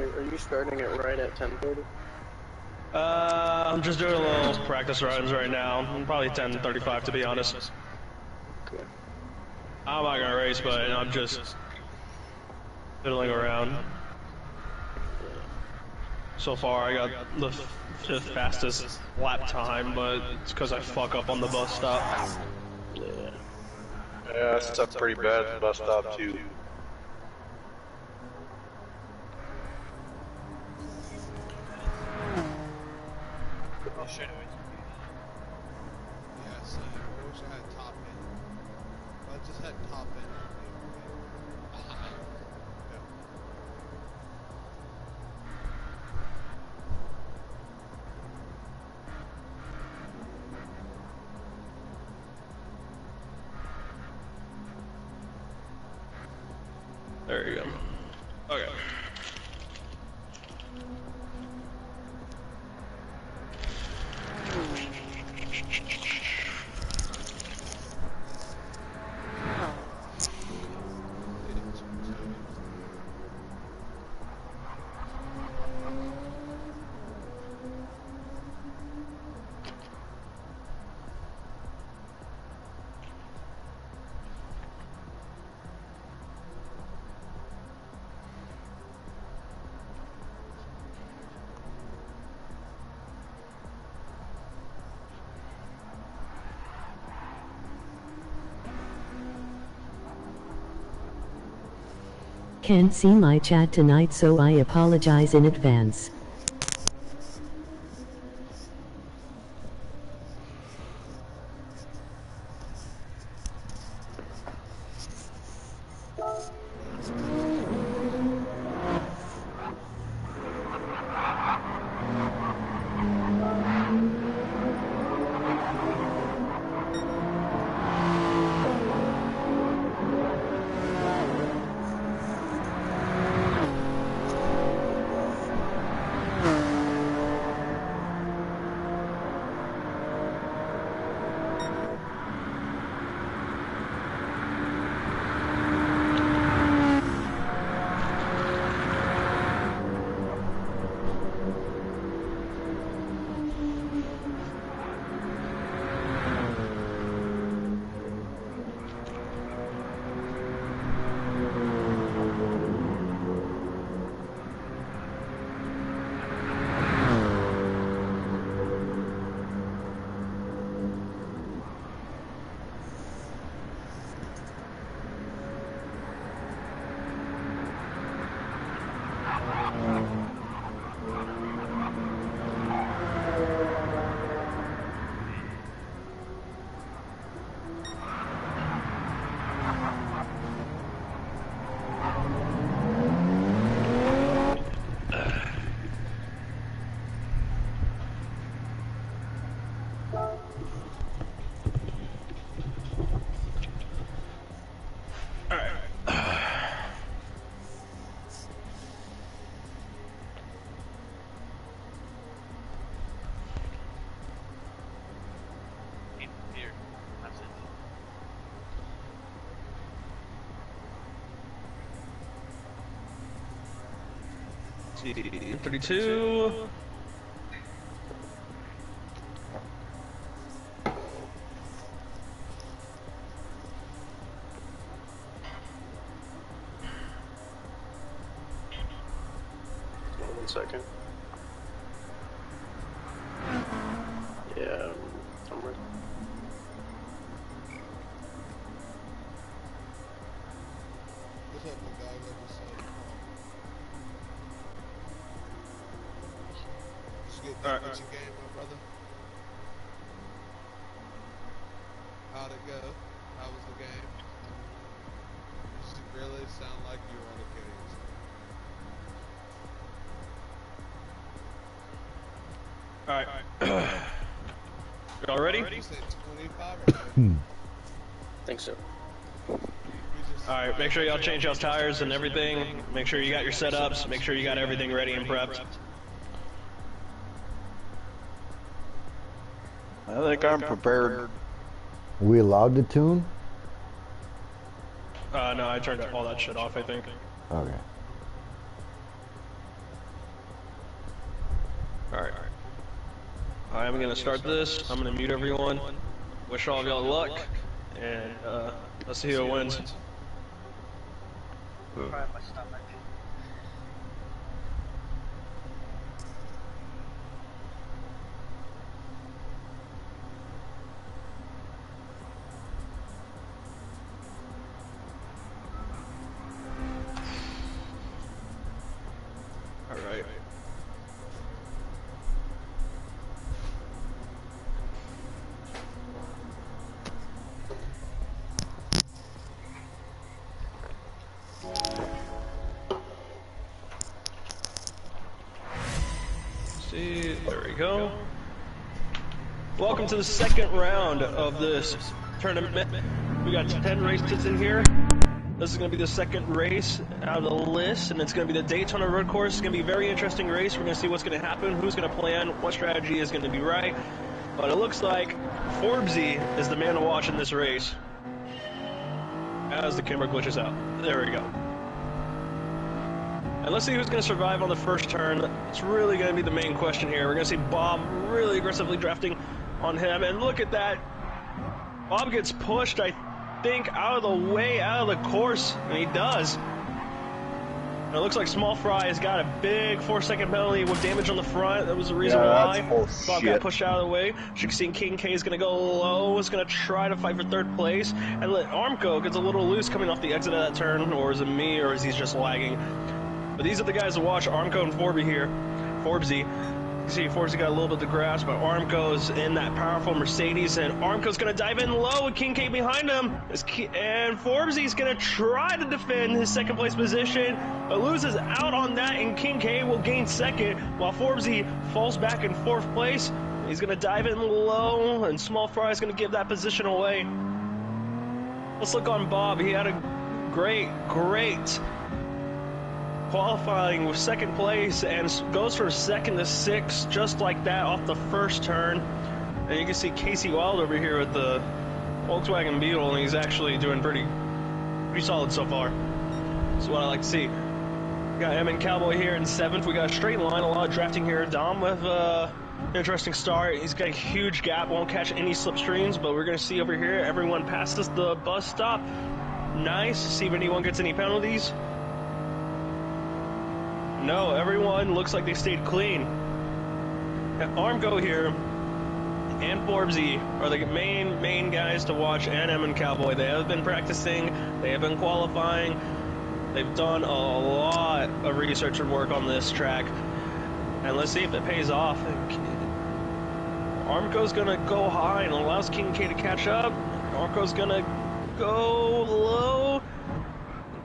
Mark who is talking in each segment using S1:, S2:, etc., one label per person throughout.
S1: Are you starting it right at 10:30?
S2: I'm just doing a little practice runs right now. Probably 10:35 to be honest.
S1: Okay.
S2: I'm not gonna race, but I'm just fiddling around. So far, I got the fifth fastest lap time, but it's because I fuck up on the bus stop.
S1: Yeah.
S3: Yeah, that's a pretty bad bus stop too.
S4: Oh shit. Yeah, so I wish I had top end. If I just had top end, I'd be okay. Yeah.
S2: There you go. Okay.
S5: Can't see my chat tonight, so I apologize in advance.
S6: Here, that's it.
S2: 32.
S1: One second. Yeah, I'm ready.
S4: What's up, my guy? Like I said, just get that with your game, my brother. How'd it go? How was the game? Does it really sound like you were on the games?
S2: Alright. Y'all ready?
S4: You said 25 or no?
S1: Think so.
S2: Alright, make sure y'all change y'all's tires and everything. Make sure you got your setups. Make sure you got everything ready and prepped.
S3: I think I'm prepared.
S7: Are we allowed to tune?
S2: No, I turned all that shit off, I think.
S7: Okay.
S2: I'm gonna start this. I'm gonna mute everyone. Wish all of y'all luck, and let's see who wins.
S6: Cry my stomach.
S2: All right. See, there we go. Welcome to the second round of this tournament. We got 10 races in here. This is going to be the second race out of the list, and it's going to be the Daytona road course. It's going to be a very interesting race. We're going to see what's going to happen, who's going to plan, what strategy is going to be right. But it looks like Forbesy is the man to watch in this race. As the camera glitches out. There we go. And let's see who's going to survive on the first turn. It's really going to be the main question here. We're going to see Bob really aggressively drafting on him. And look at that. Bob gets pushed, I think, out of the way, out of the course. And he does. And it looks like Small Fry has got a big 4-second penalty with damage on the front. That was the reason why Bob got pushed out of the way. You can see King K is going to go low. Is going to try to fight for third place. And let Armco gets a little loose coming off the exit of that turn. Or is it me, or is he just lagging? But these are the guys to watch, Armco and Forbesy here. Forbesy. You see Forbesy got a little bit of grasp, but Armco's in that powerful Mercedes, and Armco's going to dive in low with King K behind him. And Forbesy's going to try to defend his second place position, but loses out on that, and King K will gain second, while Forbesy falls back in fourth place. He's going to dive in low, and Small Fry is going to give that position away. Let's look on Bob. He had a great qualifying with second place and goes from second to sixth just like that off the first turn. And you can see Casey Wild over here with the Volkswagen Beetle, and he's actually doing pretty solid so far. That's what I like to see. We got Emin Cowboy here in seventh. We got a straight line, a lot of drafting here. Dom with interesting start. He's got a huge gap, won't catch any slipstreams, but we're going to see over here everyone passes the bus stop. Nice. See if anyone gets any penalties. No, everyone looks like they stayed clean. Armco here and Forbesy are the main guys to watch, and Emin Cowboy. They have been practicing, they have been qualifying, they've done a lot of research and work on this track, and let's see if it pays off. Armco's gonna go high and allows King K to catch up. Armco's gonna go low.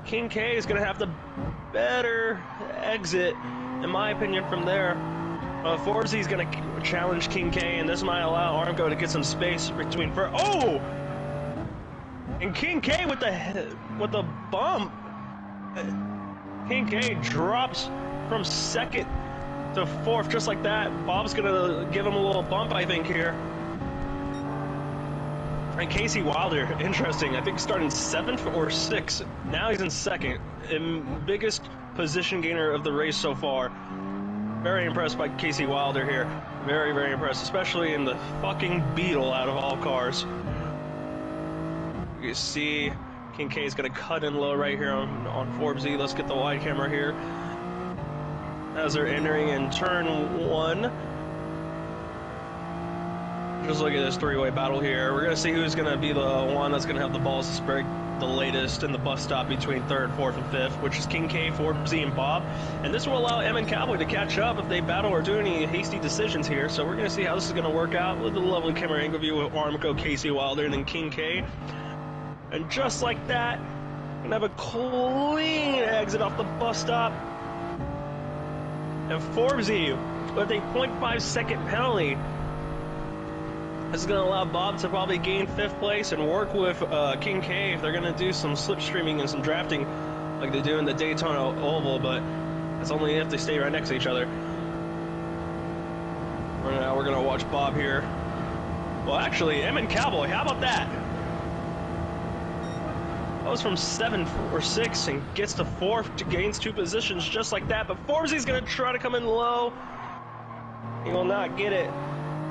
S2: King K is gonna have the better exit, in my opinion, from there. Forbesy's going to challenge King K, and this might allow Armco to get some space between. Oh! And King K with the bump. King K drops from second to fourth, just like that. Bob's going to give him a little bump, I think, here. And Casey Wilder, interesting. I think starting seventh or sixth. Now he's in second. And biggest position gainer of the race so far. Very impressed by Casey Wilder here. Very, very impressed, especially in the fucking Beetle out of all cars. You see King K is going to cut in low right here on Forbesy. Let's get the wide camera here. As they're entering in turn one. Just look at this three-way battle here. We're going to see who's going to be the one that's going to have the balls to spray the latest in the bus stop between third, fourth, and fifth, which is King K, Forbesy, and Bob. And this will allow Emin Cowboy to catch up if they battle or do any hasty decisions here. So we're going to see how this is going to work out with the lovely camera angle view with Armco, Casey Wilder, and then King K. And just like that, we're going to have a clean exit off the bus stop. And Forbesy with a 0.5 second penalty. This is going to allow Bob to probably gain fifth place and work with King K if they're going to do some slipstreaming and some drafting like they do in the Daytona Oval, but that's only if they stay right next to each other. Now we're going to watch Bob here. Well, actually, Emin Cowboy, how about that? Goes from 7 or 6 and gets to 4th, gains 2 positions just like that, but Forbesy's going to try to come in low. He will not get it.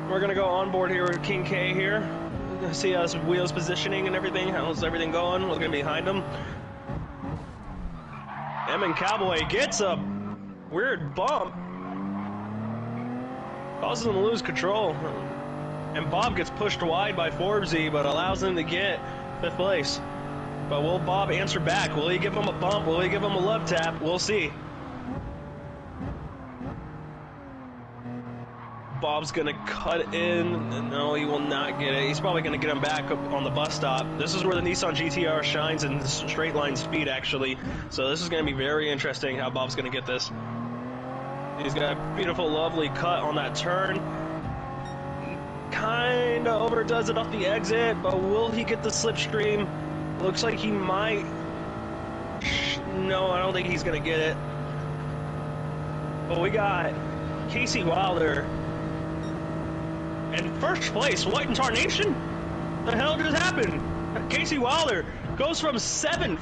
S2: We're gonna go on board here with King K here. See how his wheels positioning and everything. How's everything going? What's gonna be behind him? Emin Cowboy gets a weird bump. Causes him to lose control. And Bob gets pushed wide by Forbesy, but allows him to get 5th place. But will Bob answer back? Will he give him a bump? Will he give him a love tap? We'll see. Bob's gonna cut in. No, he will not get it. He's probably gonna get him back up on the bus stop. This is where the Nissan GTR shines in straight line speed, actually. So this is gonna be very interesting how Bob's gonna get this. He's got a beautiful, lovely cut on that turn. Kinda overdoes it off the exit, but will he get the slipstream? Looks like he might. No, I don't think he's gonna get it. But we got Casey Wilder in first place. What in tarnation? The hell just happened? Casey Wilder goes from 7th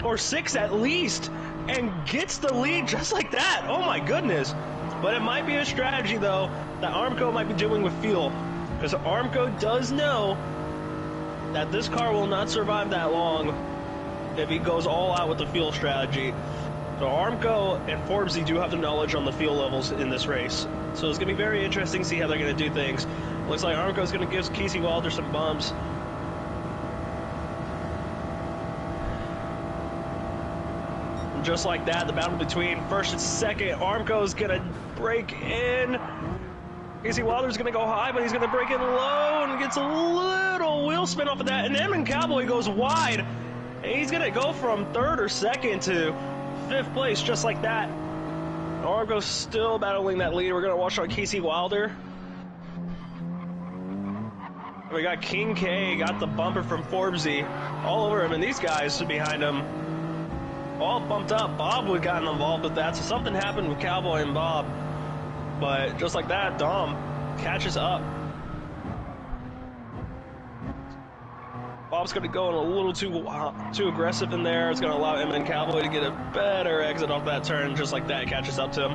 S2: or 6th at least and gets the lead just like that. Oh my goodness. But it might be a strategy though that Armco might be doing with fuel, because Armco does know that this car will not survive that long if he goes all out with the fuel strategy. So Armco and Forbesy do have the knowledge on the fuel levels in this race. So it's going to be very interesting to see how they're going to do things. Looks like Armco's going to give Casey Wilder some bumps. And just like that, the battle between first and second, Armco's going to break in. Casey Wilder's going to go high, but he's going to break in low and gets a little wheel spin off of that. And Emin Cowboy goes wide. And he's going to go from 3rd or 2nd to 5th place just like that. Armco's still battling that lead. We're going to watch on Casey Wilder. We got King K, got the bumper from Forbesy all over him, and these guys behind him all bumped up. Bob would have gotten involved with that, so something happened with Cowboy and Bob. But just like that, Dom catches up. Bob's going to go in a little too aggressive in there. It's going to allow Emin Cowboy to get a better exit off that turn. Just like that, catches up to him.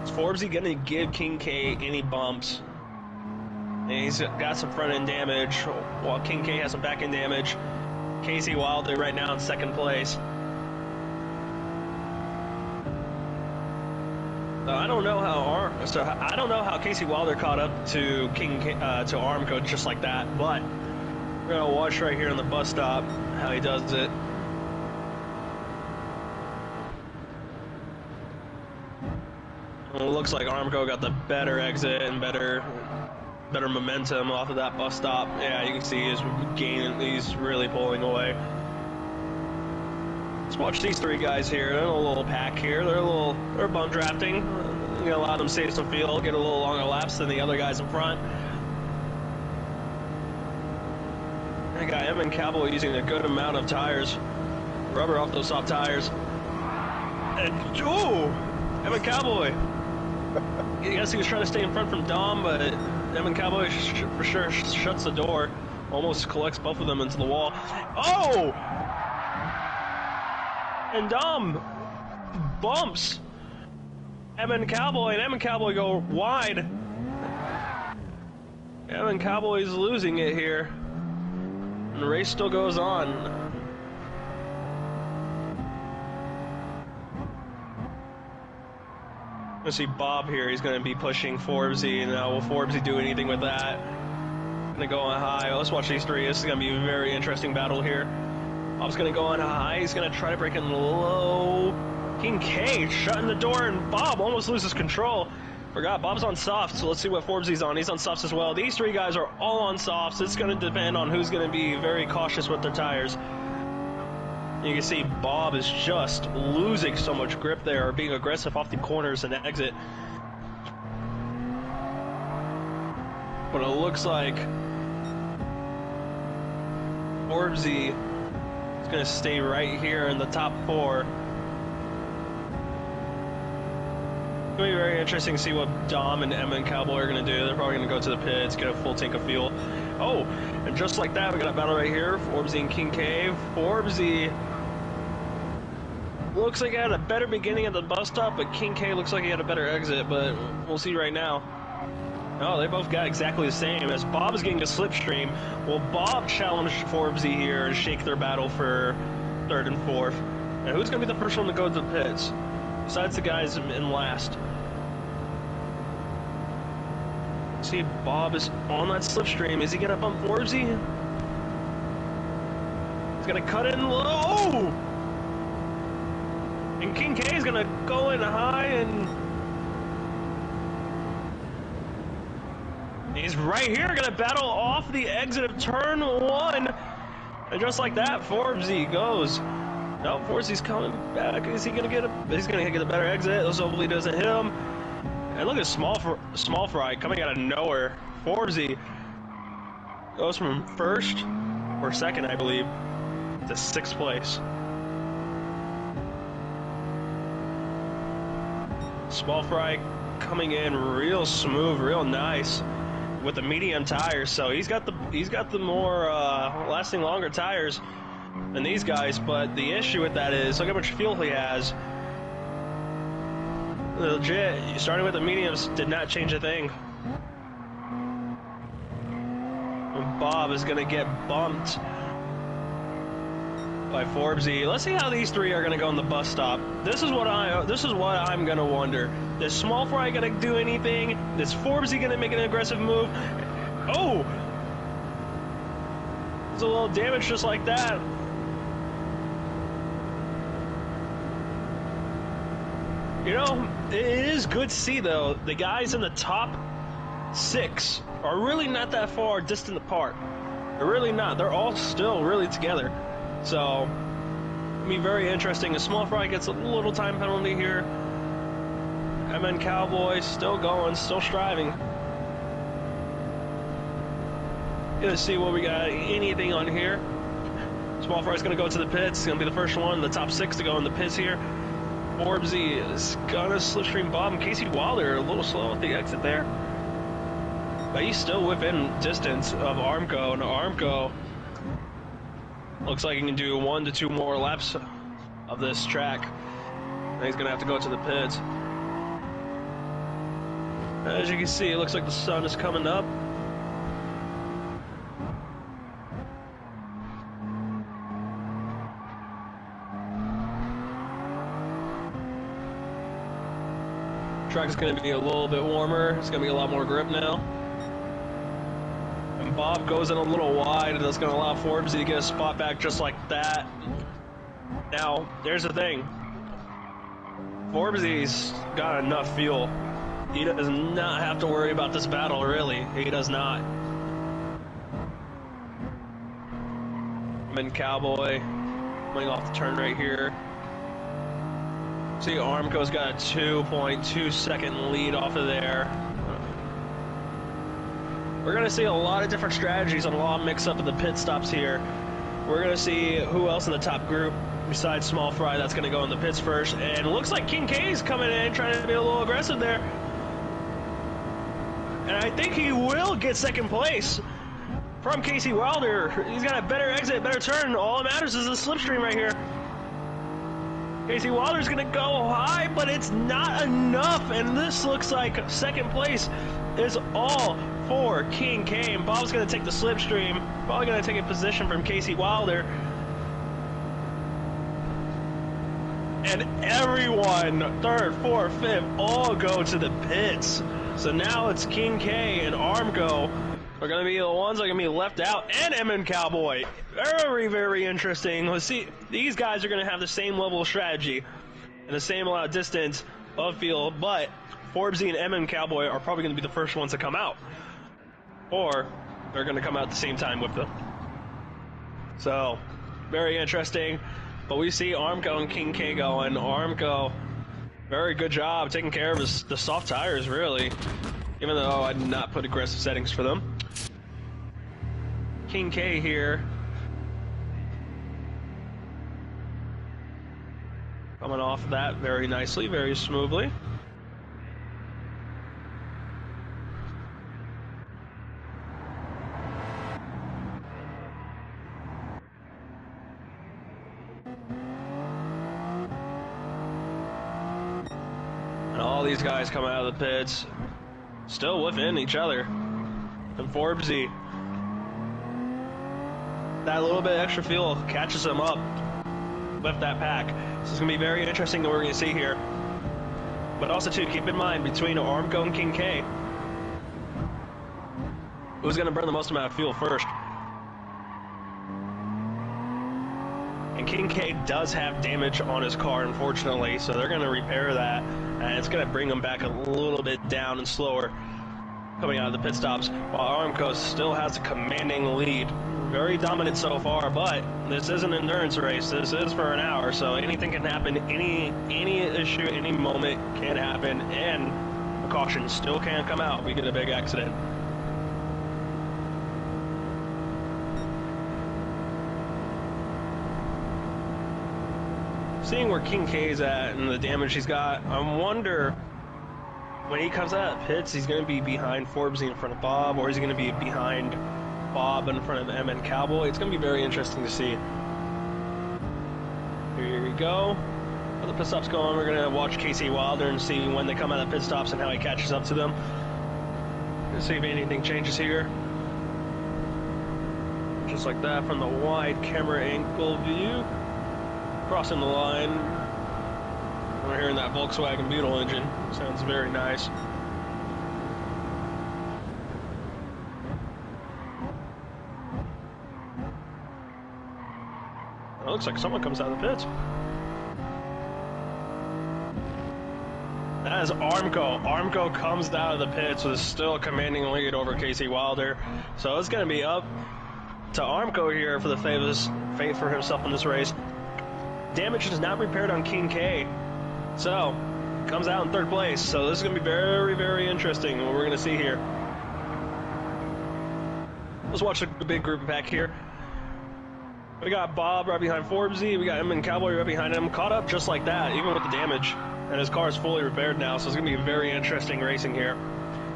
S2: Is Forbesy going to give King K any bumps? And he's got some front end damage, while King K has some back end damage. Casey Wilder right now in 2nd place. I don't know how Casey Wilder caught up to to Armco just like that, but we're gonna watch right here on the bus stop how he does it. Well, it looks like Armco got the better exit and better momentum off of that bus stop. Yeah, you can see he's gaining. He's really pulling away. Let's watch these 3 guys here. They're in a little pack here. They're bump drafting. You know, allow them to save some fuel, get a little longer laps than the other guys in front. I got Emin Cowboy using a good amount of tires, rubber off those soft tires. And ooh, Emin Cowboy. I guess he was trying to stay in front from Dom, but Emin Cowboy for sure shuts the door, almost collects both of them into the wall. Oh! And Dom bumps Emin Cowboy, and Emin Cowboy go wide. Emin Cowboy's losing it here. And the race still goes on. I see Bob here. He's going to be pushing Forbesy. Now, will Forbesy do anything with that? Going to go on high. Let's watch these 3. This is going to be a very interesting battle here. Bob's going to go on high. He's going to try to break in low. King K shutting the door, and Bob almost loses control. Forgot Bob's on softs, so let's see what Forbesy's on. He's on softs as well. These 3 guys are all on softs. It's going to depend on who's going to be very cautious with their tires. You can see Bob is just losing so much grip there, being aggressive off the corners and exit. But it looks like Forbesy is going to stay right here in the top 4. It's going to be very interesting to see what Dom and Emin Cowboy are going to do. They're probably going to go to the pits, get a full tank of fuel. Oh, and just like that, we got a battle right here. Forbesy and King K. Forbesy looks like he had a better beginning at the bus stop, but King K looks like he had a better exit, but we'll see right now. No, they both got exactly the same. As Bob's getting a slipstream, will Bob challenge Forbesy here and shake their battle for third and fourth? And who's going to be the first one to go to the pits? Besides the guys in last. See, Bob is on that slipstream. Is he going to bump Forbesy? He's going to cut in low! And King K is going to go in high and... he's right here, going to battle off the exit of turn one. And just like that, Forbesy goes. No, Forsy's coming back. Is he gonna get a? He's gonna get a better exit. Let's hopefully he doesn't hit him. And look at small fry coming out of nowhere. Forbesy goes from first or second, I believe, to sixth place. Small fry coming in real smooth, real nice with the medium tires. So he's got the more lasting longer tires than these guys, but the issue with that is look how much fuel he has. Legit, starting with the mediums did not change a thing. And Bob is gonna get bumped by Forbesy. Let's see how these three are gonna go on the bus stop. This is what I'm gonna wonder. Is Small Fry gonna do anything? Is Forbesy gonna make an aggressive move? Oh! There's a little damage just like that. You know, it is good to see, though, the guys in the top six are really not that far distant apart. They're really not. They're all still really together. So, it'll be very interesting. A Small Fry gets a little time penalty here. MN Cowboy still going, still striving. Gonna see what we got. Anything on here. Small Fry's gonna go to the pits. It's gonna be the first one, the top six to go in the pits here. Forbesy is gonna slipstream Bob, and Casey Wilder a little slow at the exit there. But he's still within distance of Armco, and Armco looks like he can do 1 to 2 more laps of this track. And he's gonna have to go to the pits. As you can see, it looks like the sun is coming up. Track is going to be a little bit warmer. It's going to be a lot more grip now. And Bob goes in a little wide, and that's going to allow Forbesy to get a spot back just like that. Now, there's the thing. Forbesy's got enough fuel. He does not have to worry about this battle, really. He does not. MN Cowboy coming off the turn right here. See, Armco's got a 2.2 second lead off of there. We're going to see a lot of different strategies and a lot of mix-up of the pit stops here. We're going to see who else in the top group besides Small Fry that's going to go in the pits first. And it looks like King K's coming in, trying to be a little aggressive there. And I think he will get second place from Casey Wilder. He's got a better exit, better turn. All that matters is the slipstream right here. Casey Wilder's gonna go high, but it's not enough, and this looks like second place is all for King K. And Bob's gonna take the slipstream, probably gonna take a position from Casey Wilder. And everyone, third, fourth, fifth, all go to the pits. So now it's King K and Armco are going to be the ones that are going to be left out, and MN Cowboy. Very, very interesting. Let's see, these guys are going to have the same level of strategy and the same amount of distance of field, but Forbesy and MN Cowboy are probably going to be the first ones to come out. Or they're going to come out at the same time with them. So, very interesting. But we see Armco and King K going. Armco, very good job taking care of the soft tires, really. Even though I did not put aggressive settings for them. King K here. Coming off of that very nicely, very smoothly. And all these guys coming out of the pits. still within each other. And Forbesy, that little bit extra fuel catches him up with that pack. So it's going to be very interesting what we're going to see here. But also, too, keep in mind, between Armco and King K, who's going to burn the most amount of fuel first? And King K does have damage on his car, unfortunately, so they're going to repair that, and it's going to bring him back a little bit down and slower coming out of the pit stops, while Armco still has a commanding lead. Very dominant so far, but this is an endurance race. This is for an hour, so anything can happen. Any issue, any moment can happen, and a caution still can come out. We get a big accident. Seeing where King K's at and the damage he's got, I wonder when he comes out of pits, he's going to be behind Forbesy in front of Bob, or is he going to be behind Bob in front of MN Cowboy? It's going to be very interesting to see. Here we go. While the pit stops going, we're going to watch Casey Wilder and see when they come out of pit stops and how he catches up to them. Let's see if anything changes here. Just like that from the wide camera angle view. Crossing the line. We're hearing that Volkswagen Beetle engine. Sounds very nice. It looks like someone comes out of the pits. That is Armco. Armco comes out of the pits with still a commanding lead over Casey Wilder. So it's going to be up to Armco here for the fate for himself in this race. Damage is not repaired on King K. So, comes out in third place. So this is going to be very, very interesting what we're going to see here. Let's watch the big group back here. We got Bob right behind Forbesy. We got him and Cowboy right behind him. Caught up just like that, even with the damage. And his car is fully repaired now, so it's going to be very interesting racing here.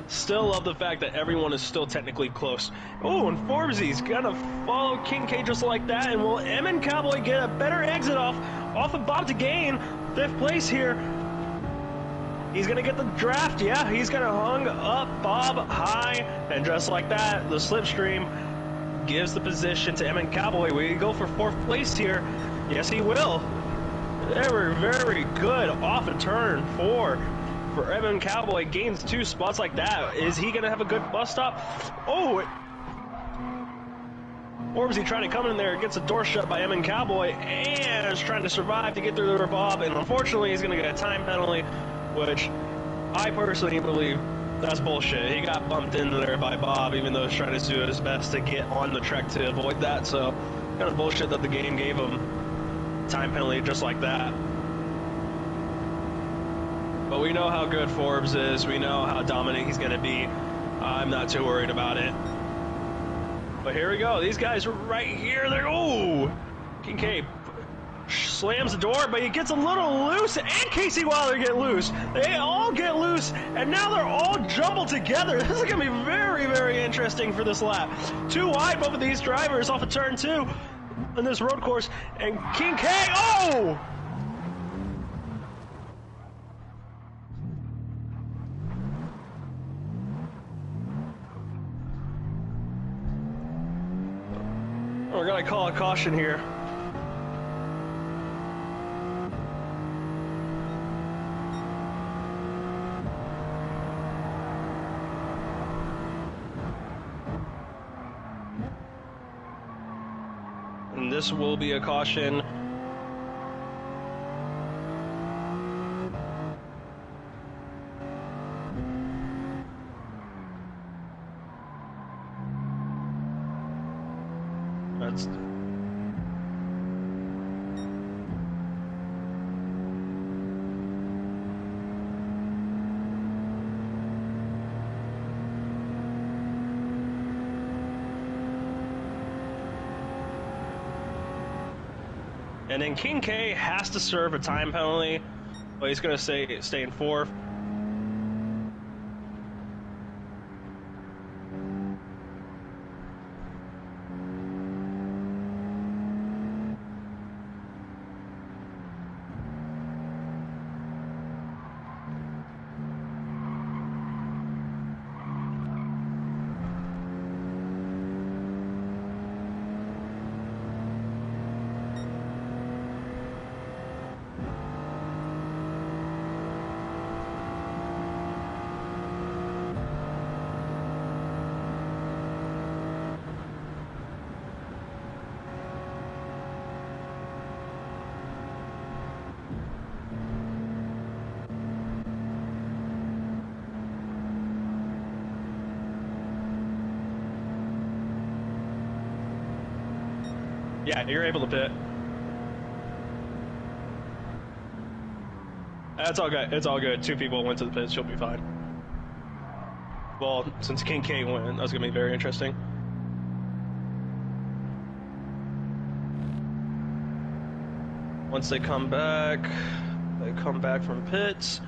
S2: Still love the fact that everyone is still technically close. Oh, and Forbesy's going to follow King K just like that. And will M Cowboy get a better exit off of Bob to gain 5th place here? He's going to get the draft. Yeah, he's going to hung up Bob high. And just like that, the slipstream gives the position to M Cowboy. Will he go for 4th place here? Yes, he will. Very, very good off and turn for Evan Cowboy. Gains 2 spots like that. Is he going to have a good bus stop? Oh! Or is he trying to come in there, gets a door shut by Evan Cowboy, and is trying to survive to get through the Bob, and unfortunately he's going to get a time penalty, which I personally believe that's bullshit. He got bumped into there by Bob, even though he's trying to do his best to get on the track to avoid that, so kind of bullshit that the game gave him time penalty just like that. But we know how good Forbes is. We know how dominant he's going to be. I'm not too worried about it. But here we go. These guys are right here. They're, oh! King K slams the door, but he gets a little loose, and Casey Wilder get loose. They all get loose, and now they're all jumbled together. This is going to be very, very interesting for this lap. 2 wide, both of these drivers off of turn 2 in this road course, and King K, oh! We're going to call a caution here. And this will be a caution. That's and then King K has to serve a time penalty, but he's going to stay in 4th. Yeah, you're able to pit. That's all good. It's all good. 2 people went to the pits. She'll be fine. Well, since King K went, that's gonna be very interesting. Once they come back from pits.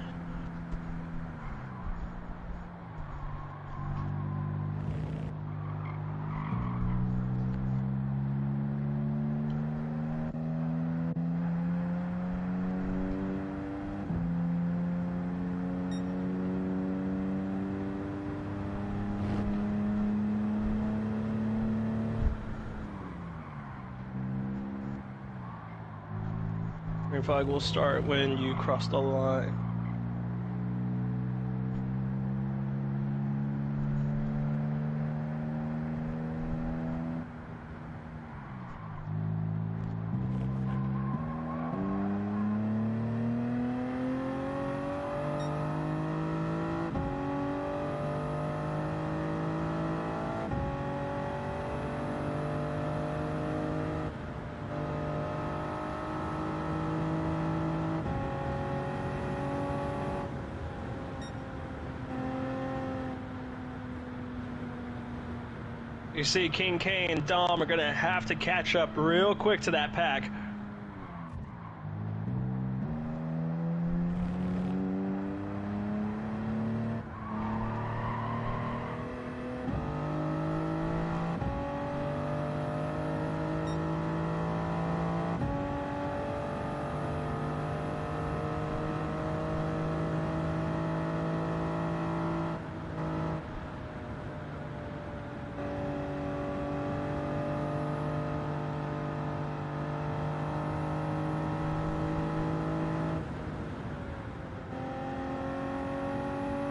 S2: Green flag will start when you cross the line. You see King K and Dom are going to have to catch up real quick to that pack.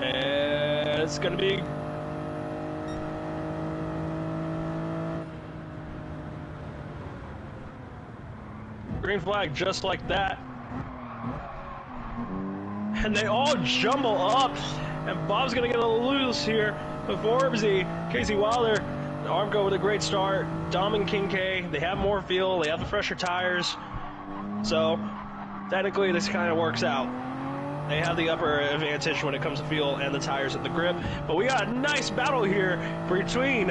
S2: And it's going to be green flag just like that. And they all jumble up, and Bob's going to get a loose here. Forbesy, Casey Wilder, Armco with a great start. Dom and King K, they have more fuel, they have the fresher tires. So, technically this kind of works out. They have the upper advantage when it comes to fuel and the tires at the grip. But we got a nice battle here between,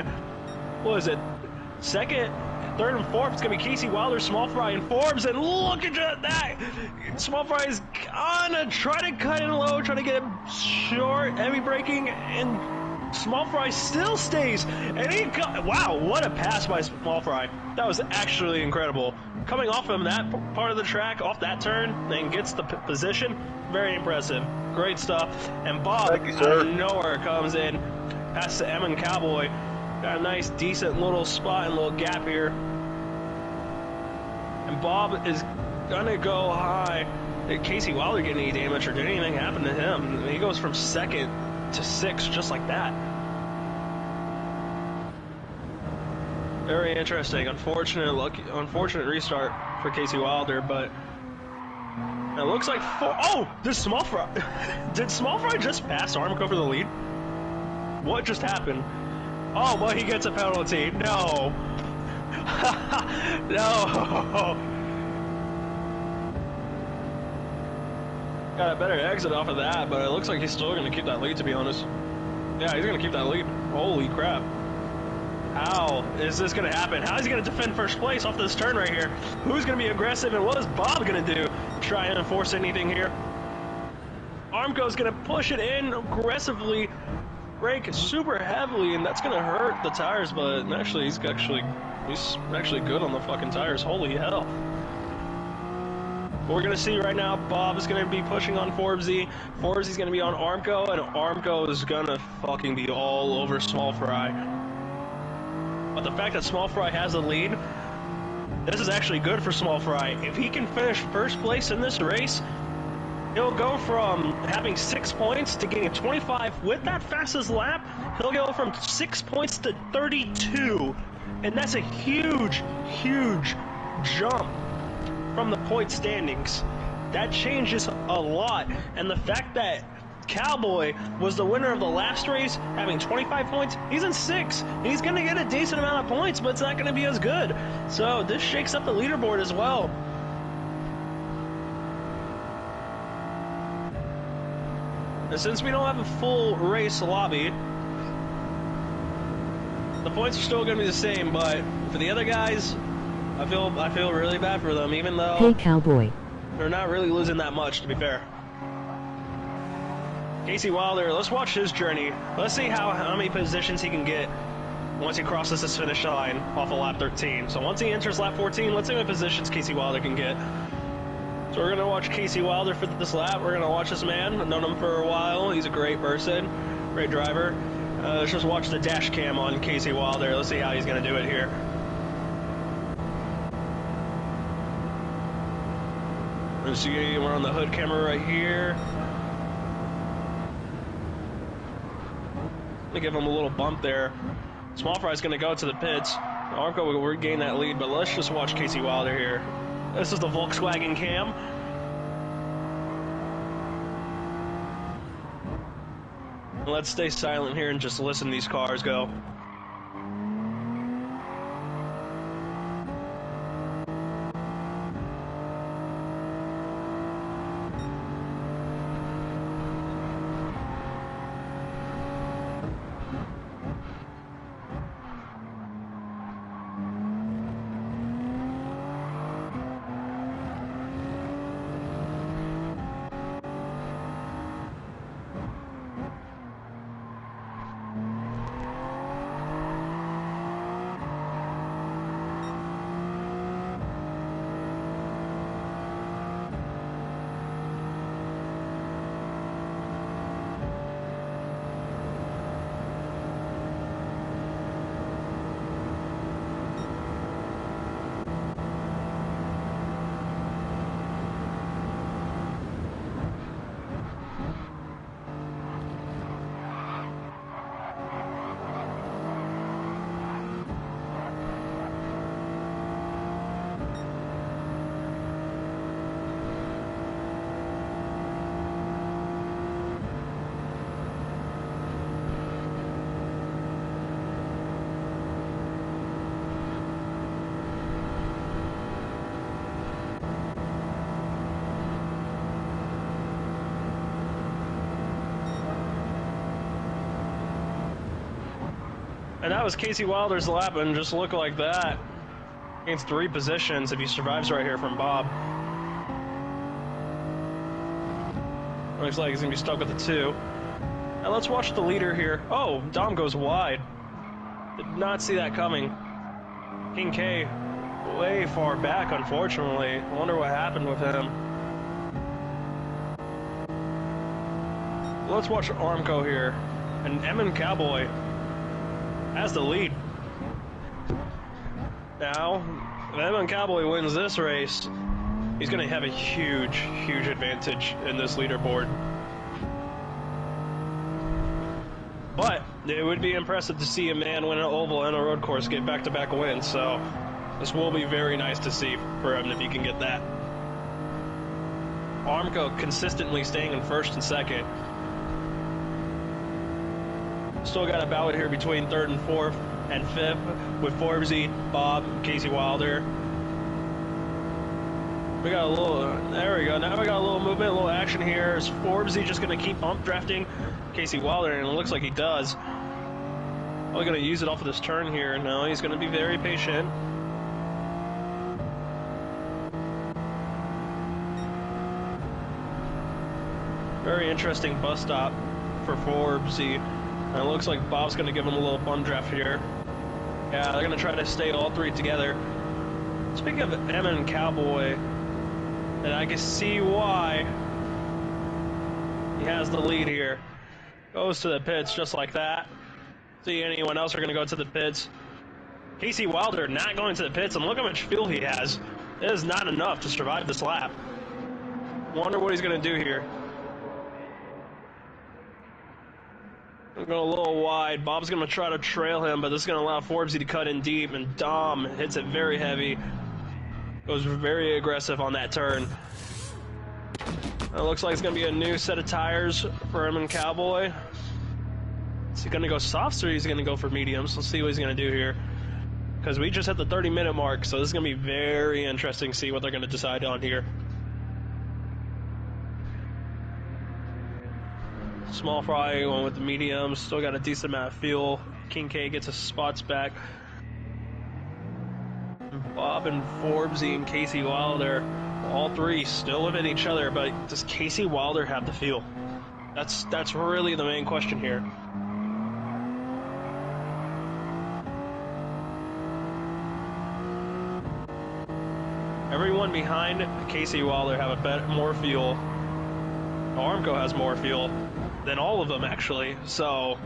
S2: what is it, second, third, and fourth. It's going to be Casey Wilder, Small Fry, and Forbes. And look at that! Small Fry is gonna try to cut in low, try to get him short, heavy braking, and Small Fry still stays. And he got, wow, what a pass by Small Fry. That was actually incredible. Coming off of that part of the track, off that turn, and gets the position. Very impressive. Great stuff. And Bob, out of nowhere, comes in past the Emmon Cowboy. Got a nice, decent little spot and little gap here. And Bob is going to go high. Did Casey Wilder get any damage or did anything happen to him? He goes from second to sixth just like that. Very interesting. Unfortunate restart for Casey Wilder, but it looks like did Small Fry just pass Armco for the lead? What just happened? Oh, well, he gets a penalty. No. No. Got a better exit off of that, but it looks like he's still going to keep that lead, to be honest. Yeah, he's going to keep that lead. Holy crap. How is this going to happen? How is he going to defend first place off this turn right here? Who's going to be aggressive, and what is Bob going to do? Try and enforce anything here. Armco's going to push it in aggressively, brake super heavily, and that's going to hurt the tires, but actually he's actually good on the fucking tires. Holy hell. What we're going to see right now, Bob is going to be pushing on Forbesy. Forbesy's going to be on Armco, and Armco is going to fucking be all over Small Fry. But the fact that Small Fry has the lead, this is actually good for Small Fry. If he can finish first place in this race, he'll go from having 6 points to getting 25 with that fastest lap. He'll go from 6 points to 32. And that's a huge, huge jump from the point standings. That changes a lot. And the fact that Cowboy was the winner of the last race, having 25 points. He's in 6th. He's going to get a decent amount of points, but it's not going to be as good. So this shakes up the leaderboard as well. And since we don't have a full race lobby, the points are still going to be the same, but for the other guys, I feel really bad for them, even though
S5: Hey Cowboy.
S2: they're not really losing that much, to be fair. Casey Wilder, let's watch his journey. Let's see how many positions he can get once he crosses this finish line off of lap 13. So once he enters lap 14, let's see how many positions Casey Wilder can get. So we're going to watch Casey Wilder for this lap. We're going to watch this man. I've known him for a while. He's a great person, great driver. Let's just watch the dash cam on Casey Wilder. Let's see how he's going to do it here. Let's see, we're on the hood camera right here. Let me give him a little bump there. Small Fry's going to go to the pits. Arco will regain that lead, but let's just watch Casey Wilder here. This is the Volkswagen cam. Let's stay silent here and just listen to these cars go. And that was Casey Wilder's lap, and just look like that. Gains 3 positions if he survives right here from Bob. Looks like he's going to be stuck with the 2. Now let's watch the leader here. Oh, Dom goes wide. Did not see that coming. King K way far back, unfortunately. I wonder what happened with him. Let's watch Armco here. And Emin Cowboy has the lead. Now, if Emin Cowboy wins this race, he's going to have a huge, huge advantage in this leaderboard. But it would be impressive to see a man win an oval and a road course get back-to-back wins, so this will be very nice to see for him if he can get that. Armco consistently staying in 1st and 2nd. Still got a battle here between 3rd and 4th and 5th with Forbesy, Bob, Casey Wilder. We got a little, there we go. Now we got a little movement, a little action here. Is Forbesy just going to keep bump drafting Casey Wilder? And it looks like he does. Probably going to use it off of this turn here. No, he's going to be very patient. Very interesting bus stop for Forbesy. And it looks like Bob's going to give him a little bum draft here. Yeah, they're going to try to stay all 3 together. Speaking of Emin Cowboy, and I can see why he has the lead here. Goes to the pits just like that. See anyone else are going to go to the pits. Casey Wilder not going to the pits, and look how much fuel he has. It is not enough to survive this lap. Wonder what he's going to do here. I'm going a little wide. Bob's going to try to trail him, but this is going to allow Forbesy to cut in deep, and Dom hits it very heavy. Goes very aggressive on that turn. It looks like it's going to be a new set of tires for him and Cowboy. Is he going to go softs or is he going to go for mediums? Let's see what he's going to do here. Because we just hit the 30-minute mark, so this is going to be very interesting to see what they're going to decide on here. Small fry going with the mediums. Still got a decent amount of fuel. King K gets his spots back. Bob and Forbesy and Casey Wilder, all three still within each other, but does Casey Wilder have the feel? That's really the main question here. Everyone behind Casey Wilder have more fuel. Armco has more fuel than all of them, actually. So,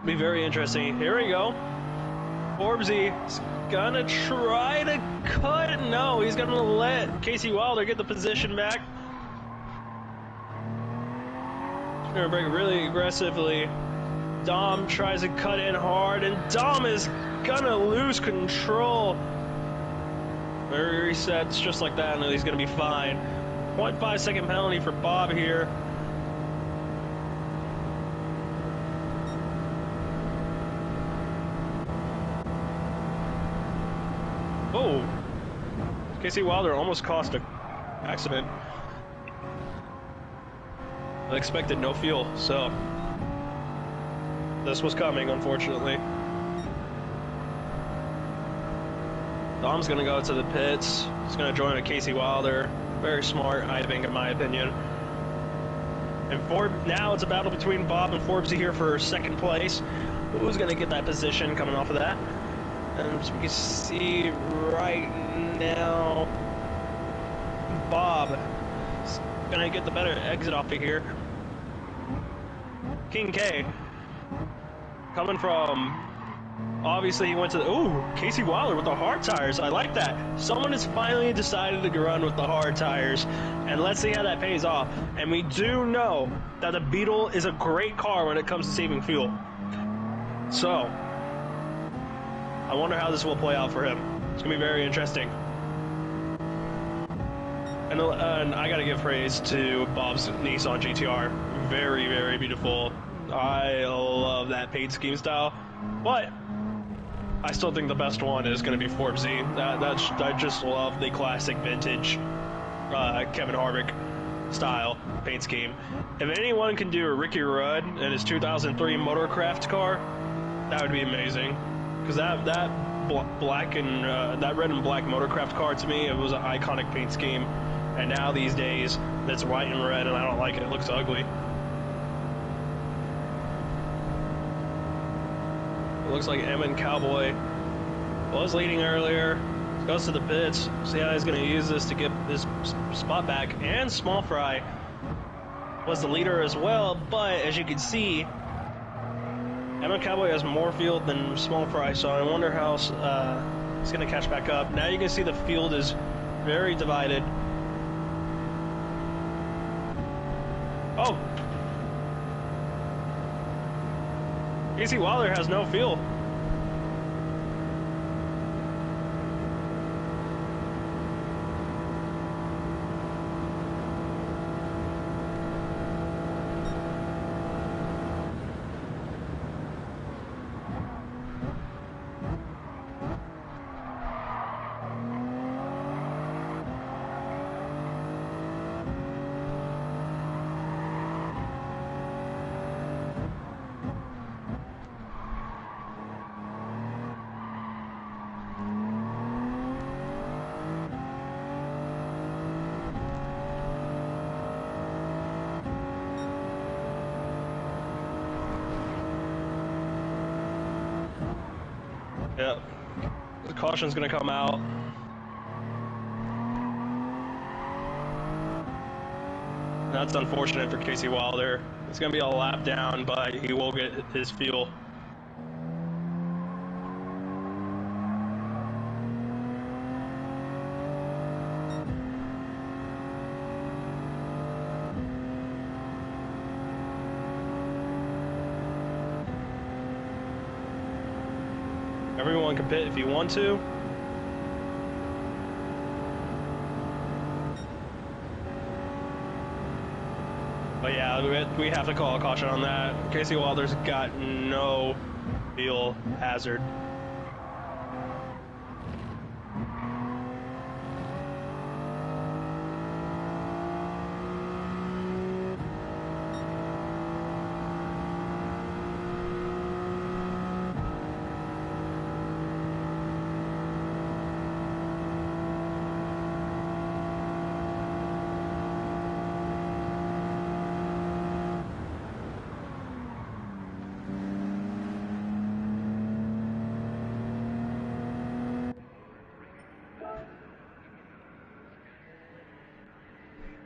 S2: be very interesting. Here we go. Forbesy gonna try to cut. No, he's gonna let Casey Wilder get the position back. He's gonna break really aggressively. Dom tries to cut in hard, and Dom is gonna lose control. Very resets just like that, and he's gonna be fine. 0.5 second penalty for Bob here. Oh, Casey Wilder almost caused an accident. I expected no fuel, so this was coming, unfortunately. Dom's gonna go to the pits. He's gonna join with Casey Wilder. Very smart, I think, in my opinion. And now it's a battle between Bob and Forbesy here for second place. Who's gonna get that position coming off of that? And as we can see right now, Bob is gonna get the better exit off of here. King K coming from. Obviously, he went to the... Ooh, Casey Wilder with the hard tires. I like that. Someone has finally decided to run with the hard tires. And let's see how that pays off. And we do know that the Beetle is a great car when it comes to saving fuel. So, I wonder how this will play out for him. It's going to be very interesting. And I got to give praise to Bob's Nissan GTR. Very, very beautiful. I love that paint scheme style. But I still think the best one is going to be Forbesy. I just love the classic vintage Kevin Harvick style paint scheme. If anyone can do a Ricky Rudd in his 2003 Motorcraft car, that would be amazing. Because that black and that red and black Motorcraft car, to me, it was an iconic paint scheme. And now these days, it's white and red, and I don't like it. It looks ugly. It looks like Emin Cowboy was leading earlier. Goes to the pits. See how he's going to use this to get his spot back. And Small Fry was the leader as well. But as you can see, Emin Cowboy has more field than Small Fry. So I wonder how he's going to catch back up. Now you can see the field is very divided. Oh! Casey Wilder has no fuel. Yeah, the caution's gonna come out. That's unfortunate for Casey Wilder. It's gonna be a lap down, but he will get his fuel. Everyone can pit if you want to. But yeah, we have to call a caution on that. Casey Wilder's got no fuel hazard.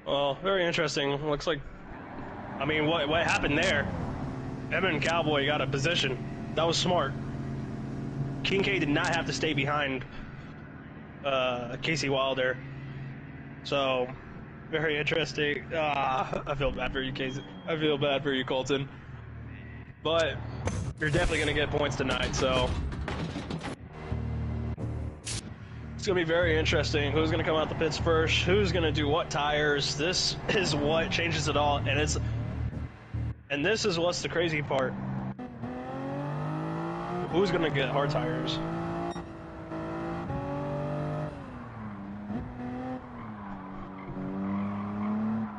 S2: Well, very interesting. Looks like, I mean, what happened there? Evan Cowboy got a position. That was smart. King K did not have to stay behind Casey Wilder. So, very interesting. I feel bad for you, Casey. I feel bad for you, Colton. But you're definitely going to get points tonight, so it's going to be very interesting. Who's going to come out the pits first? Who's going to do what tires? This is what changes it all, and this is what's the crazy part. Who's going to get hard tires?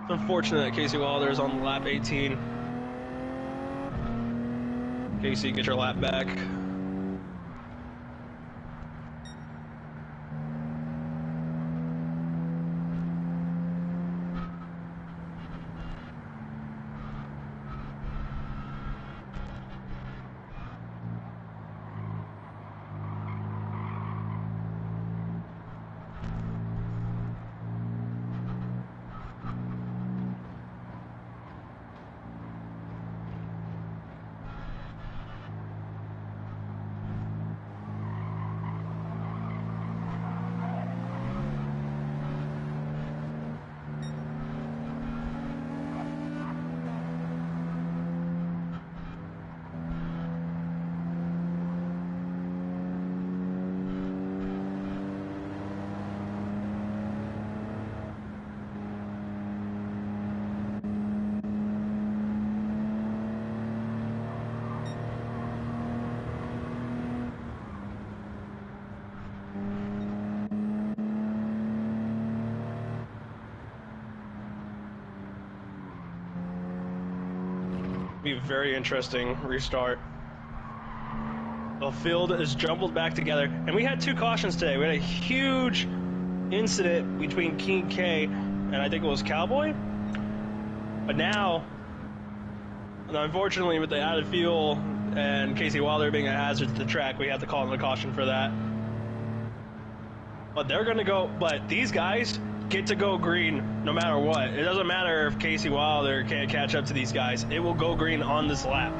S2: It's unfortunate that Casey Wilder is on lap 18. Casey, get your lap back. Be a very interesting restart. The field is jumbled back together, and we had two cautions today. We had a huge incident between King K and I think it was Cowboy. But now, unfortunately, with the added fuel and Casey Wilder being a hazard to the track, we have to call in a caution for that. But they're gonna go. But these guys get to go green no matter what. It doesn't matter if Casey Wilder can't catch up to these guys. It will go green on this lap.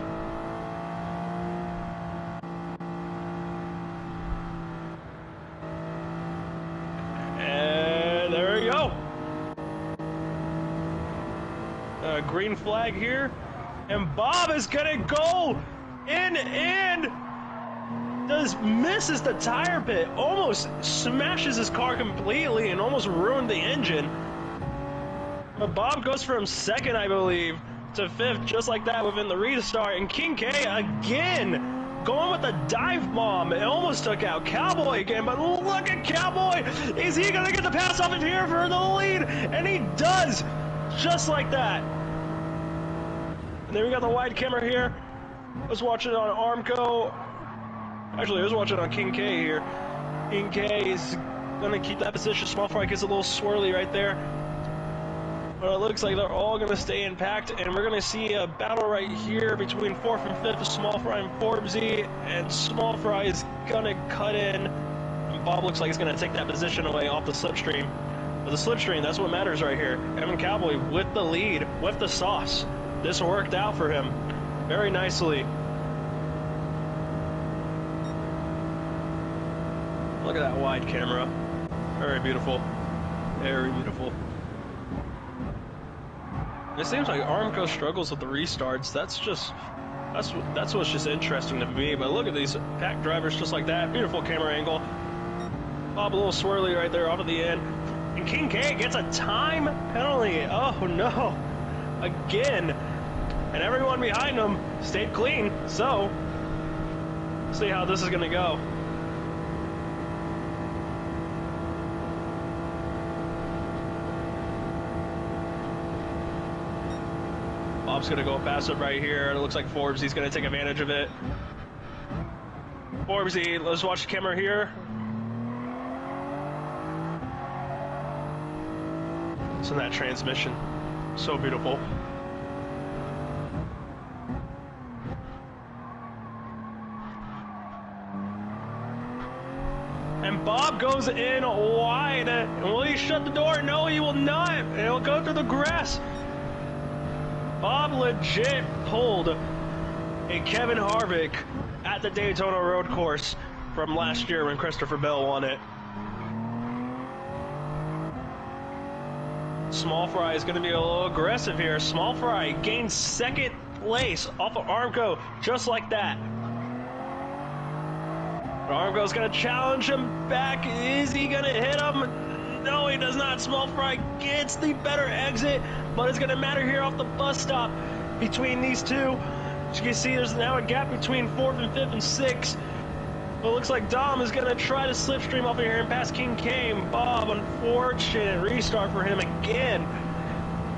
S2: And there we go. Green flag here. And Bob is gonna go in and misses the tire pit, almost smashes his car completely and almost ruined the engine. But Bob goes from second, I believe, to fifth, just like that within the restart. And King K again going with a dive bomb. It almost took out Cowboy again, but look at Cowboy. Is he going to get the pass off of here for the lead? And he does, just like that. And then we got the wide camera here. Let's watch it on Armco. Actually, I was watching on King K here. King K is going to keep that position. Small fry gets a little swirly right there. But it looks like they're all going to stay impact. And we're going to see a battle right here between 4th and 5th of Small Fry and Forbesy. And Small Fry is going to cut in. And Bob looks like he's going to take that position away off the slipstream. But the slipstream, that's what matters right here. Evan Cowboy with the lead, with the sauce. This worked out for him very nicely. Look at that wide camera. Very beautiful. Very beautiful. It seems like Armco struggles with the restarts. That's what's just interesting to me. But look at these pack drivers just like that. Beautiful camera angle. Bob a little swirly right there off of the end. And King K gets a time penalty. Oh no. again. And everyone behind him stayed clean, so see how this is going to go. Bob's going to go past it right here. It looks like Forbes, going to take advantage of it. Forbesy, let's watch the camera here. Listen to that transmission. So beautiful. And Bob goes in wide. And will he shut the door? No, he will not. It'll go through the grass. Bob legit pulled a Kevin Harvick at the Daytona road course from last year when Christopher Bell won it. Small Fry is going to be a little aggressive here. Small Fry gains second place off of Armco just like that. Armco's going to challenge him back. Is he going to hit him? No, he does not. Small Fry gets the better exit, but it's going to matter here off the bus stop between these two. As you can see, there's now a gap between 4th and 5th and 6th. But it looks like Dom is going to try to slipstream off of here and pass King Kame. Bob, unfortunate restart for him again.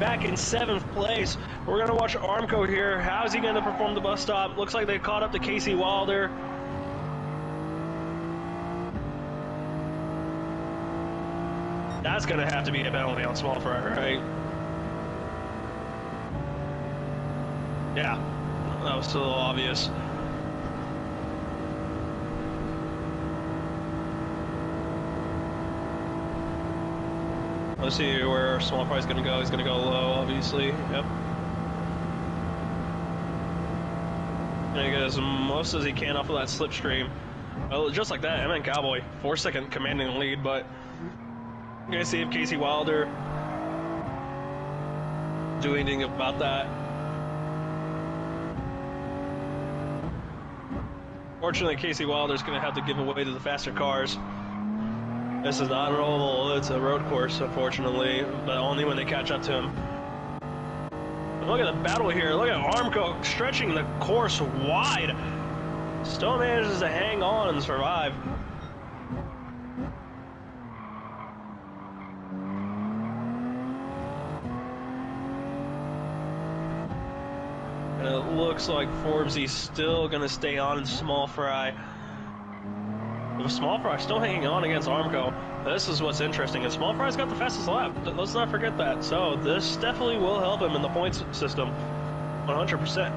S2: Back in 7th place. We're going to watch Armco here. How's he going to perform the bus stop? Looks like they caught up to Casey Wilder. That's going to have to be a penalty on Small Fry, right? Yeah, that was a little obvious. Let's see where Small Fry's going to go. He's going to go low, obviously. Yep. And he goes as most as he can off of that slipstream. Well, just like that, MN Cowboy, 4-second commanding lead, but I'm going to see if Casey Wilder do anything about that. Fortunately, Casey Wilder's going to have to give away to the faster cars. This is not an oval, it's a road course, unfortunately, but only when they catch up to him. And look at the battle here. Look at Armco stretching the course wide. Still manages to hang on and survive. And it looks like Forbesy's still going to stay on in Small Fry. Small Fry still hanging on against Armco. This is what's interesting, and Small Fry's got the fastest lap. Let's not forget that. So this definitely will help him in the points system, 100%.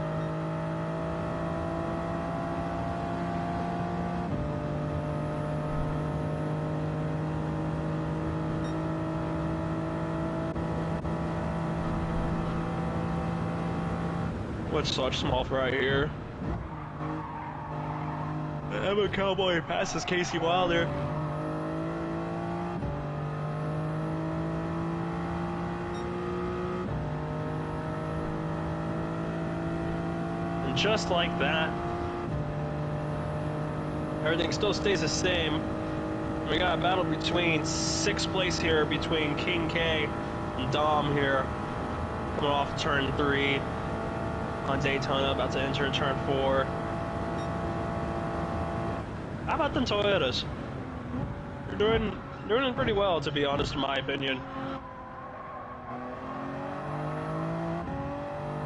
S2: Let's watch Small Fry here. Emma Cowboy passes Casey Wilder. And just like that, everything still stays the same. We got a battle between 6th place here between King K and Dom here. Coming off turn 3 on Daytona, about to enter turn 4. How about them Toyotas? They're doing pretty well, to be honest, in my opinion.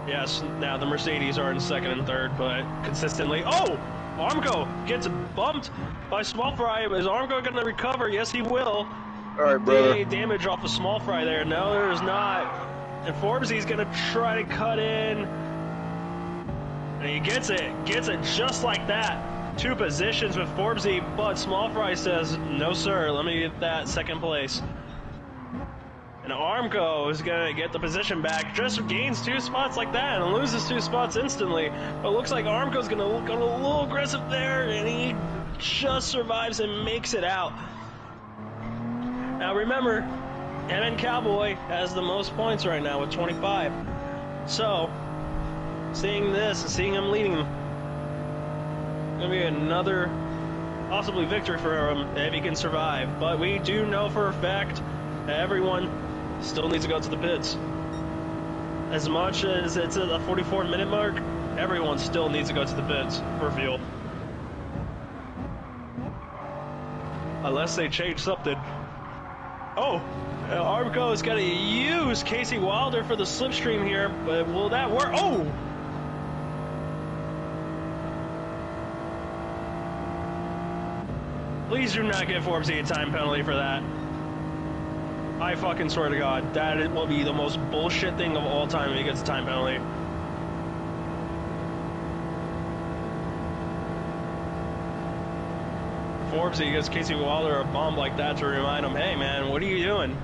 S2: Yes, now the Mercedes are in 2nd and 3rd, but consistently. Oh! Armco gets bumped by Small Fry. Is Armco going to recover? Yes, he will.
S3: All right, brother.
S2: Any damage off of Small Fry there? No, there's not. And Forbesy's going to try to cut in. And he gets it just like that. 2 positions with Forbesy, but Small Fry says, no sir, let me get that 2nd place. And Armco is going to get the position back, just gains 2 spots like that and loses 2 spots instantly. But it looks like Armco's going to look a little aggressive there, and he just survives and makes it out. Now remember, MN Cowboy has the most points right now with 25. So, seeing this and seeing him leading, going to be another possibly victory for him if he can survive. But we do know for a fact that everyone still needs to go to the pits. as much as it's at the 44-minute mark, everyone still needs to go to the pits for fuel. Unless they change something. Oh, Armco is going to use Casey Wilder for the slipstream here, but will that work? Oh! Please do not give Forbesy a time penalty for that. I fucking swear to God, that will be the most bullshit thing of all time if he gets a time penalty. Forbesy gives Casey Wilder a bomb like that to remind him, hey man, what are you doing?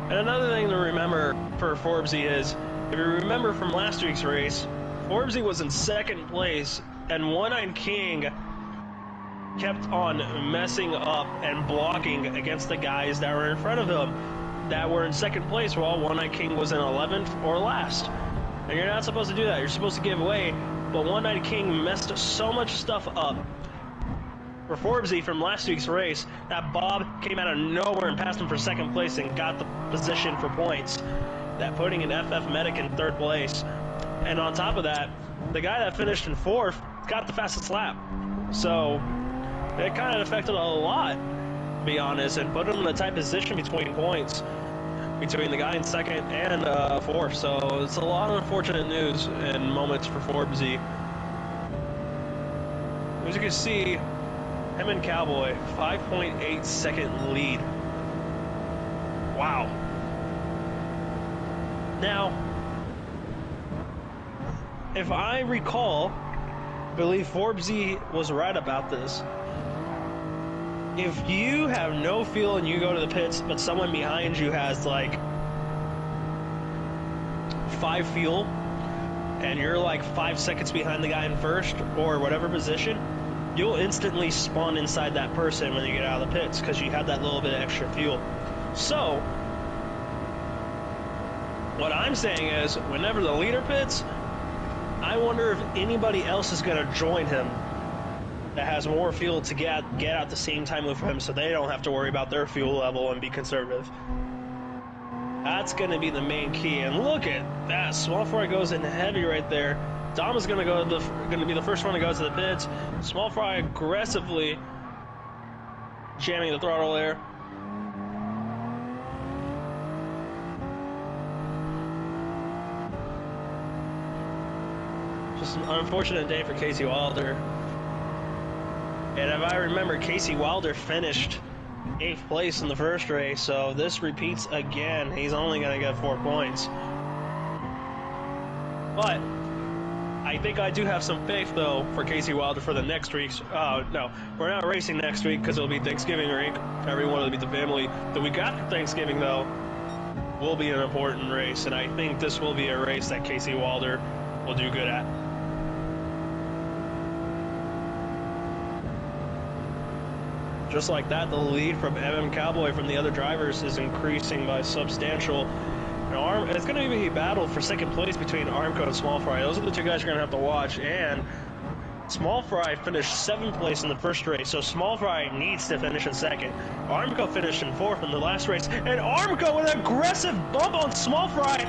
S2: And another thing to remember for Forbesy is, if you remember from last week's race, Forbesy was in second place, and One-Eyed King kept on messing up and blocking against the guys that were in front of him that were in second place, while One-Eyed King was in 11th or last. And you're not supposed to do that. You're supposed to give away, but One-Eyed King messed so much stuff up for Forbesy from last week's race that Bob came out of nowhere and passed him for second place and got the position for points, that putting an FF Medic in third place. And on top of that, the guy that finished in fourth got the fastest lap. So it kind of affected a lot, to be honest, and put him in a tight position between points between the guy in second and fourth. So it's a lot of unfortunate news and moments for Forbesy. As you can see, him and Cowboy, 5.8 second lead. Wow. Now, if I recall, I believe Forbesy was right about this. If you have no fuel and you go to the pits, but someone behind you has like 5 fuel, and you're like 5 seconds behind the guy in first or whatever position, you'll instantly spawn inside that person when you get out of the pits because you have that little bit of extra fuel. So, what I'm saying is, whenever the leader pits, I wonder if anybody else is going to join him that has more fuel to get out the same time with him, so they don't have to worry about their fuel level and be conservative. That's going to be the main key. And look at that, Small Fry goes in heavy right there. Dom is going to be the first one to go to the pits. Small Fry aggressively jamming the throttle there. Just an unfortunate day for Casey Wilder. And if I remember, Casey Wilder finished 8th place in the first race, so this repeats again. He's only going to get 4 points. But I think I do have some faith, though, for Casey Wilder for the next week. No, we're not racing next week because it'll be Thanksgiving week. Everyone will be the family. The week after Thanksgiving, though, will be an important race, and I think this will be a race that Casey Wilder will do good at. Just like that, the lead from Cowboy from the other drivers is increasing by substantial. It's going to be a battle for second place between Armco and Small Fry. Those are the two guys you're going to have to watch. And Small Fry finished 7th place in the first race, so Small Fry needs to finish in second. Armco finished in 4th in the last race, and Armco with an aggressive bump on Small Fry.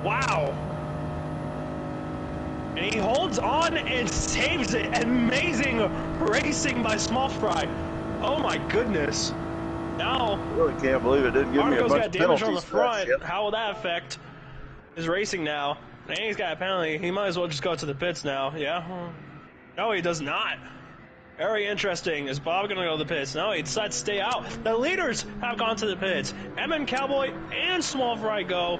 S2: Wow. And he holds on and saves it. Amazing racing by Small Fry. Oh my goodness. Now,
S3: I really can't believe it didn't give me a
S2: Armco's
S3: bunch
S2: got
S3: of
S2: damage
S3: penalties
S2: on the
S3: for that
S2: front.
S3: shit.
S2: How will that affect his racing now? And he's got a penalty. He might as well just go to the pits now. Yeah? No, he does not. Very interesting. Is Bob going to go to the pits? No, he decides to stay out. The leaders have gone to the pits. Cowboy and Small Fry go.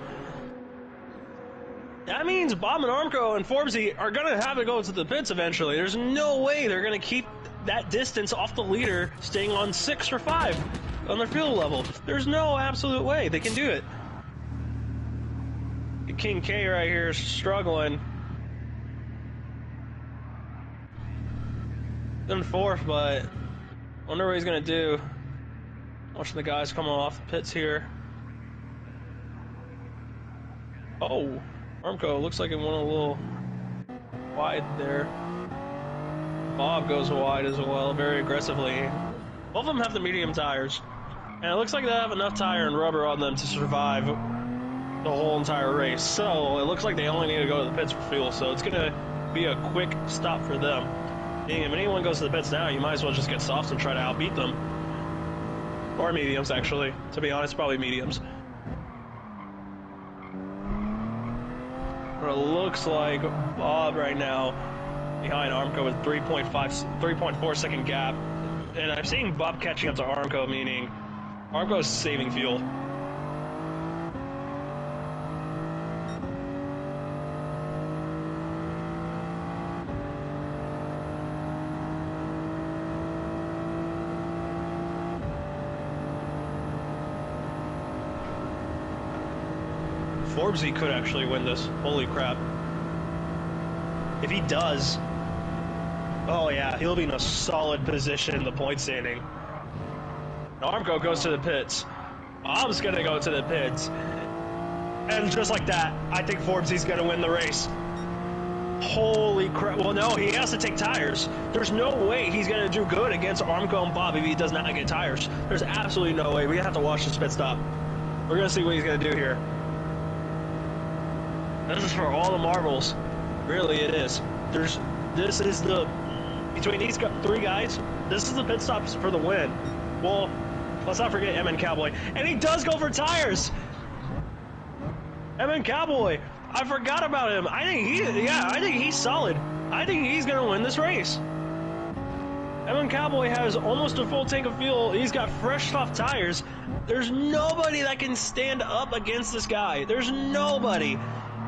S2: That means Bob and Armco and Forbesy are going to have to go to the pits eventually. There's no way they're going to keep that distance off the leader staying on 6 or 5 on their fuel level. There's no absolute way they can do it. King K right here is struggling. In 4th, but I wonder what he's going to do. Watching the guys coming off the pits here. Oh. Armco looks like it went a little wide there. Bob goes wide as well, very aggressively. Both of them have the medium tires. And it looks like they have enough tire and rubber on them to survive the whole entire race. So it looks like they only need to go to the pits for fuel. So it's going to be a quick stop for them. If anyone goes to the pits now, you might as well just get softs and try to outbeat them. Or mediums, actually. To be honest, probably mediums. But it looks like Bob right now behind Armco with 3.4 second gap. And I'm seeing Bob catching up to Armco, meaning Armco's saving fuel. Forbesy could actually win this. Holy crap. If he does, oh yeah, he'll be in a solid position in the point standing. Armco goes to the pits. Bob's gonna go to the pits. And just like that, I think Forbesy's gonna win the race. Holy crap. Well, no, he has to take tires. There's no way he's gonna do good against Armco and Bob if he does not get tires. There's absolutely no way. We have to watch this pit stop. We're gonna see what he's gonna do here. This is for all the marbles. Really, it is. This is the, between these three guys, this is the pit stops for the win. Well, let's not forget MN Cowboy. And he does go for tires! MN Cowboy! I forgot about him. I think he's solid. I think he's gonna win this race. MN Cowboy has almost a full tank of fuel. He's got fresh, soft tires. There's nobody that can stand up against this guy. There's nobody.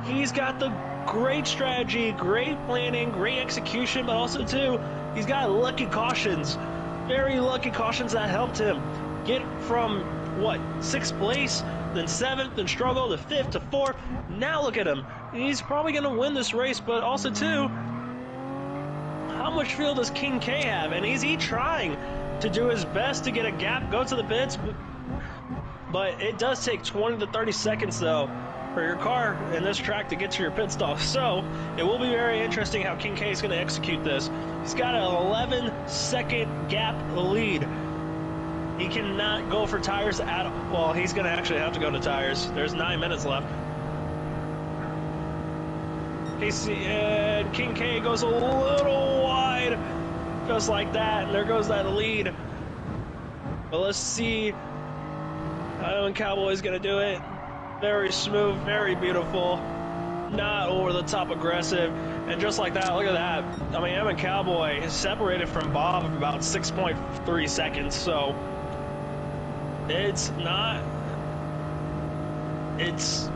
S2: He's got the great strategy, great planning, great execution, but also, too, he's got lucky cautions. Very lucky cautions that helped him get from, what, 6th place, then 7th, then struggle to 5th to 4th. Now look at him. He's probably going to win this race, but also, too, how much fuel does King K have? And is he trying to do his best to get a gap, go to the pits? But it does take 20 to 30 seconds, though, for your car in this track to get to your pit stop. So it will be very interesting how King K is going to execute this. He's got an 11-second gap lead. He cannot go for tires at all. Well, he's going to actually have to go to tires. There's 9 minutes left. And King K goes a little wide, just like that, and there goes that lead. But let's see how Cowboy's going to do it. Very smooth, very beautiful, not over the top aggressive, and just like that, look at that. I mean, MN Cowboy is separated from Bob about 6.3 seconds, so it's not, it's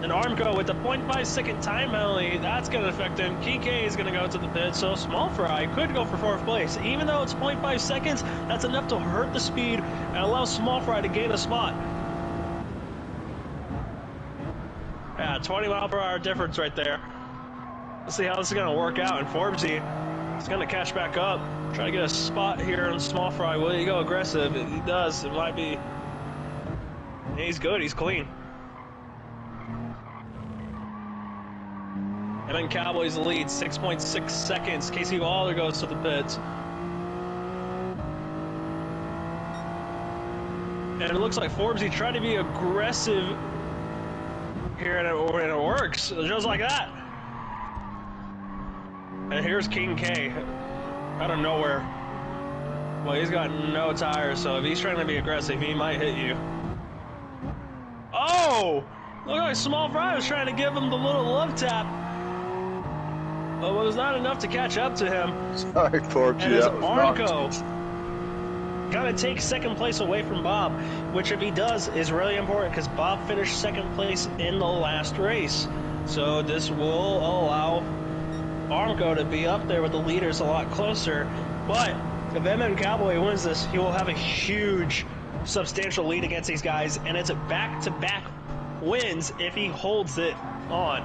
S2: an Armco with the 0.5 second time penalty. That's going to affect him. KK is going to go to the pit, so Small Fry could go for 4th place. Even though it's 0.5 seconds, that's enough to hurt the speed and allow Small Fry to gain a spot. Yeah, 20-mile-per-hour difference right there. Let's see how this is going to work out. And Forbesy is going to catch back up. Try to get a spot here on Small Fry. Will he go aggressive? He does. It might be. He's good. He's clean. And then Cowboys lead 6.6 seconds. Casey Waller goes to the pits. And it looks like Forbesy tried to be aggressive here, and it works, just like that. And here's King K out of nowhere. Well, he's got no tires, so if he's trying to be aggressive, he might hit you. Oh! Look like Small Fry was trying to give him the little love tap, but it was not enough to catch up to him.
S3: Sorry, Forbesy.
S2: And as
S3: That was
S2: Armco gotta take 2nd place away from Bob, which if he does is really important because Bob finished 2nd place in the last race. So this will allow Armco to be up there with the leaders a lot closer. But if MN Cowboy wins this, he will have a huge, substantial lead against these guys, and it's a back-to-back wins if he holds it on.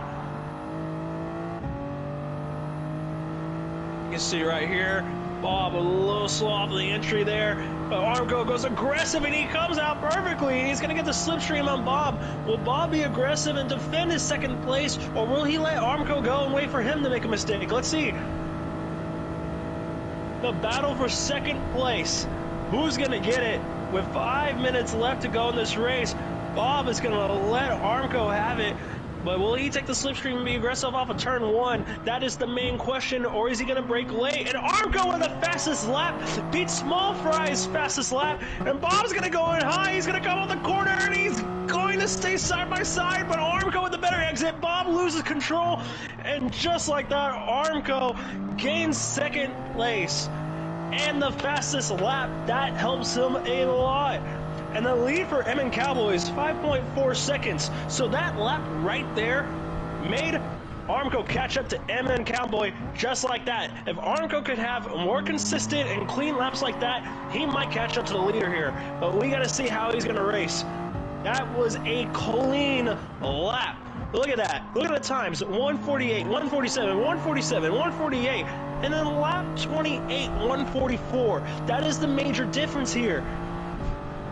S2: You can see right here, Bob a little slow off the entry there, but Armco goes aggressive and he comes out perfectly. He's going to get the slipstream on Bob. Will Bob be aggressive and defend his second place, or will he let Armco go and wait for him to make a mistake? Let's see. The battle for second place. Who's going to get it? With 5 minutes left to go in this race, Bob is going to let Armco have it. But will he take the slipstream and be aggressive off of turn 1? That is the main question. Or is he going to break late? And Armco with the fastest lap beats Small Fry's fastest lap. And Bob's going to go in high. He's going to come on the corner and he's going to stay side by side. But Armco with the better exit. Bob loses control. And just like that, Armco gains second place and the fastest lap. That helps him a lot. And the lead for MN Cowboy is 5.4 seconds. So that lap right there made Armco catch up to MN Cowboy just like that. If Armco could have more consistent and clean laps like that, he might catch up to the leader here. But we got to see how he's going to race. That was a clean lap. Look at that. Look at the times. 148, 147, 147, 148. And then lap 28, 144. That is the major difference here.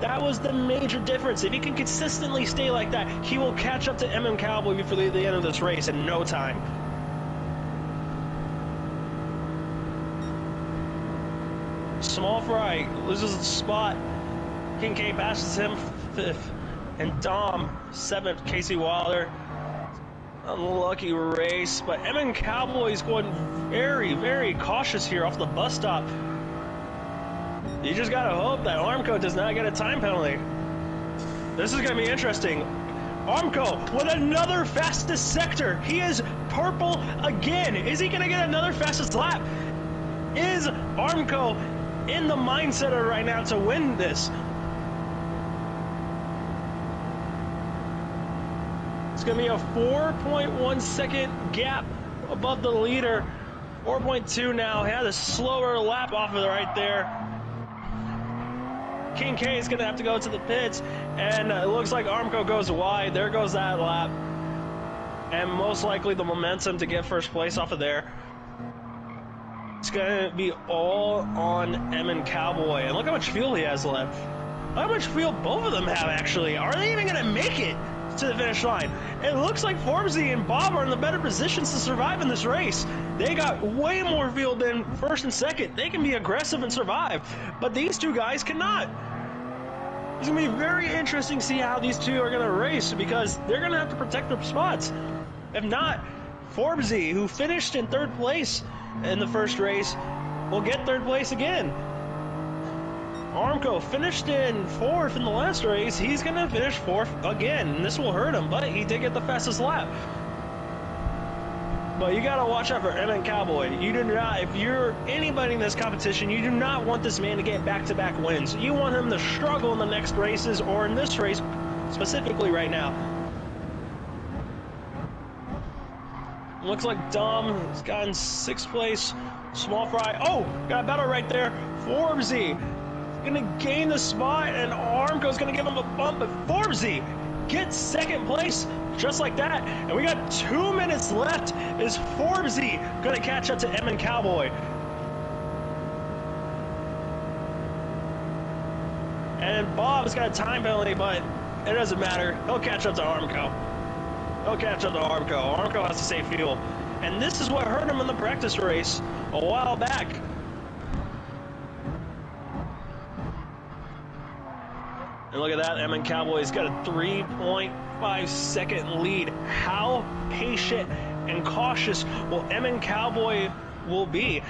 S2: That was the major difference. If he can consistently stay like that, he will catch up to MM Cowboy before the end of this race in no time. Small Fry loses the spot. King K passes him 5th. And Dom 7th. Casey Wilder. Unlucky race. But MN Cowboy is going very, very cautious here off the bus stop. You just gotta hope that Armco does not get a time penalty. This is gonna be interesting. Armco with another fastest sector. He is purple again. Is he gonna get another fastest lap? Is Armco in the mindset right now to win this? It's gonna be a 4.1 second gap above the leader. 4.2 now. He had a slower lap off of it right there. King K is going to have to go to the pits, and it looks like Armco goes wide. There goes that lap. And most likely the momentum to get first place off of there. It's going to be all on MN Cowboy. And look how much fuel he has left. Look how much fuel both of them have, actually. Are they even going to make it to the finish line? It looks like Forbesy and Bob are in the better positions to survive in this race. They got way more fuel than first and second. They can be aggressive and survive, but these two guys cannot. It's going to be very interesting to see how these two are going to race, because they're going to have to protect their spots. If not, Forbesy, who finished in 3rd place in the first race, will get 3rd place again. Armco finished in 4th in the last race. He's going to finish 4th again, and this will hurt him, but he did get the fastest lap. But you got to watch out for MN Cowboy. You do not, if you're anybody in this competition, you do not want this man to get back-to-back wins. You want him to struggle in the next races, or in this race specifically right now. Looks like Dom has gotten 6th place. Small Fry. Oh, got a battle right there. Forbesy gonna gain the spot, and Armco's gonna give him a bump, but Forbesy gets 2nd place just like that. And we got 2 minutes left. Is Forbesy gonna catch up to MN Cowboy? And Bob's got a time penalty, but it doesn't matter. He'll catch up to Armco. He'll catch up to Armco. Armco has to save fuel. And this is what hurt him in the practice race a while back. And look at that, MN Cowboy's got a 3.5 second lead. How patient and cautious will MN Cowboy will be?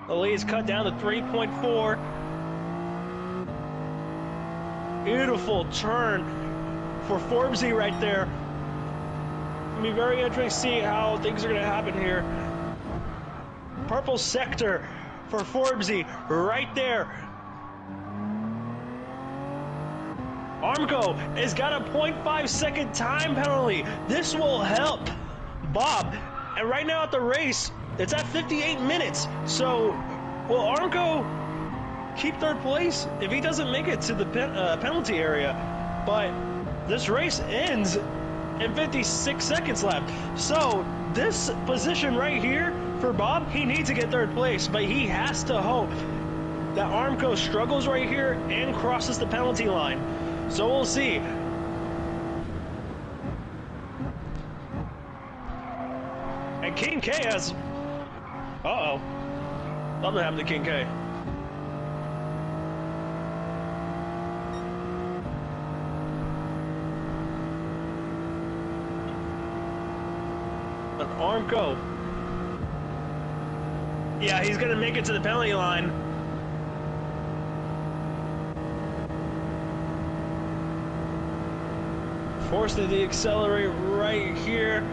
S2: The lead's cut down to 3.4. Beautiful turn for Forbesy right there. It'll be very interesting to see how things are going to happen here. Purple sector for Forbesy right there. Armco has got a 0.5 second time penalty. This will help Bob. And right now at the race, it's at 58 minutes. So will Armco keep 3rd place if he doesn't make it to the penalty area? But this race ends and 56 seconds left. So this position right here for Bob, he needs to get third place, but he has to hope that Armco struggles right here and crosses the penalty line. So we'll see. And King K has... Uh-oh. Something happened to King K. But Armco... Yeah, he's gonna make it to the penalty line. Forced to deaccelerate right here.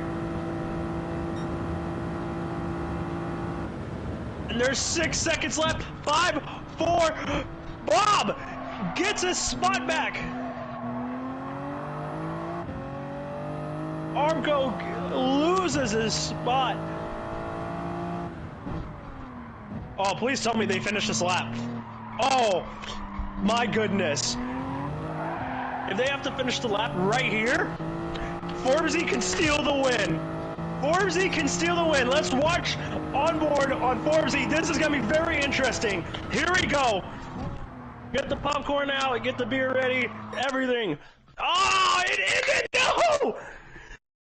S2: And there's 6 seconds left. 5, 4. Bob gets his spot back. Armco loses his spot. Oh, please tell me they finish this lap. Oh, my goodness. If they have to finish the lap right here, Forbesy can steal the win. Forbesy can steal the win. Let's watch on board on Forbesy. This is going to be very interesting. Here we go. Get the popcorn out. Get the beer ready. Everything. Oh, it no!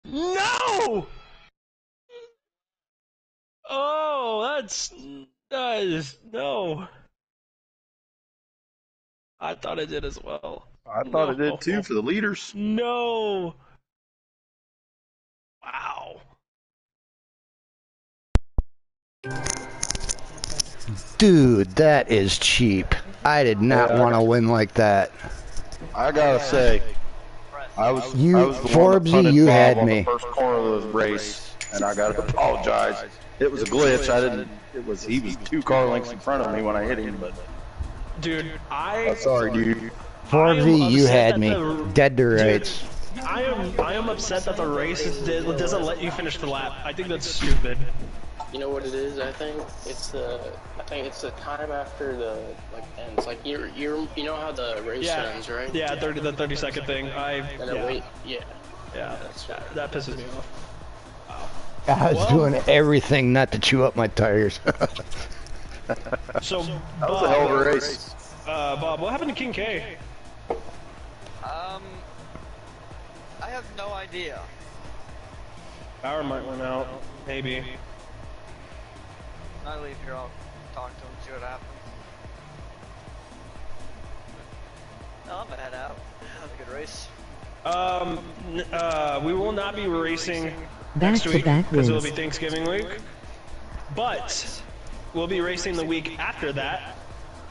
S2: No! Oh, that is, no. I thought it did as well.
S3: I thought it did too for the leaders.
S2: No. Wow.
S7: Dude, that is cheap. I did not want to win like that.
S3: I gotta say, I was the one that
S7: Forbesy,
S3: punted
S7: you
S3: Bob
S7: had
S3: on
S7: me.
S3: the first corner of the race, and I gotta apologize. It was a glitch. He was 2 car lengths in front of me when I hit him, but.
S2: Dude,
S3: I'm sorry, dude.
S7: Forbesy, you had me. Dead to
S2: Dude,
S7: rights.
S2: I am upset that the race doesn't let you finish the lap. I think that's stupid.
S1: You know what it is? I think it's the time after the ends. Like you know how the race ends, right?
S2: Yeah, the 30-second thing.
S1: Yeah,
S2: that pisses me off.
S7: I was doing everything not to chew up my tires.
S2: So
S3: That was a hell of a race.
S2: Bob, what happened to King K?
S6: I have no idea.
S2: Power might went out, maybe.
S6: When I leave here, I'll talk to him, see what happens. No, I'm gonna head out. Have a good race.
S2: We will not be racing
S5: Back
S2: next
S5: to
S2: week
S5: back
S2: because it will
S5: wins.
S2: be Thanksgiving week, but we'll be racing the week after that.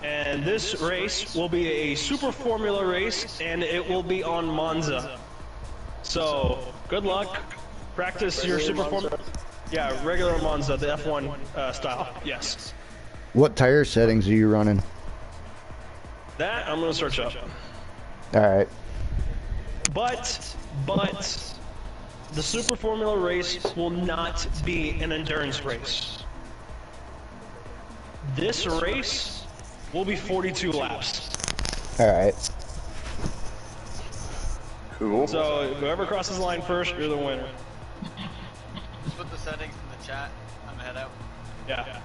S2: And this race will be a Super Formula race, and it will be on Monza. So, good luck. Practice your Super Formula. Yeah, regular Monza, the F1 style. Yes.
S7: What tire settings are you running?
S2: That I'm gonna search up.
S7: Alright.
S2: But the Super Formula race will not be an endurance race. This race will be 42 laps.
S7: Alright.
S3: Cool.
S2: So whoever crosses the line first, you're the winner.
S6: Just put the settings in the chat. I'm gonna head out.
S2: Yeah.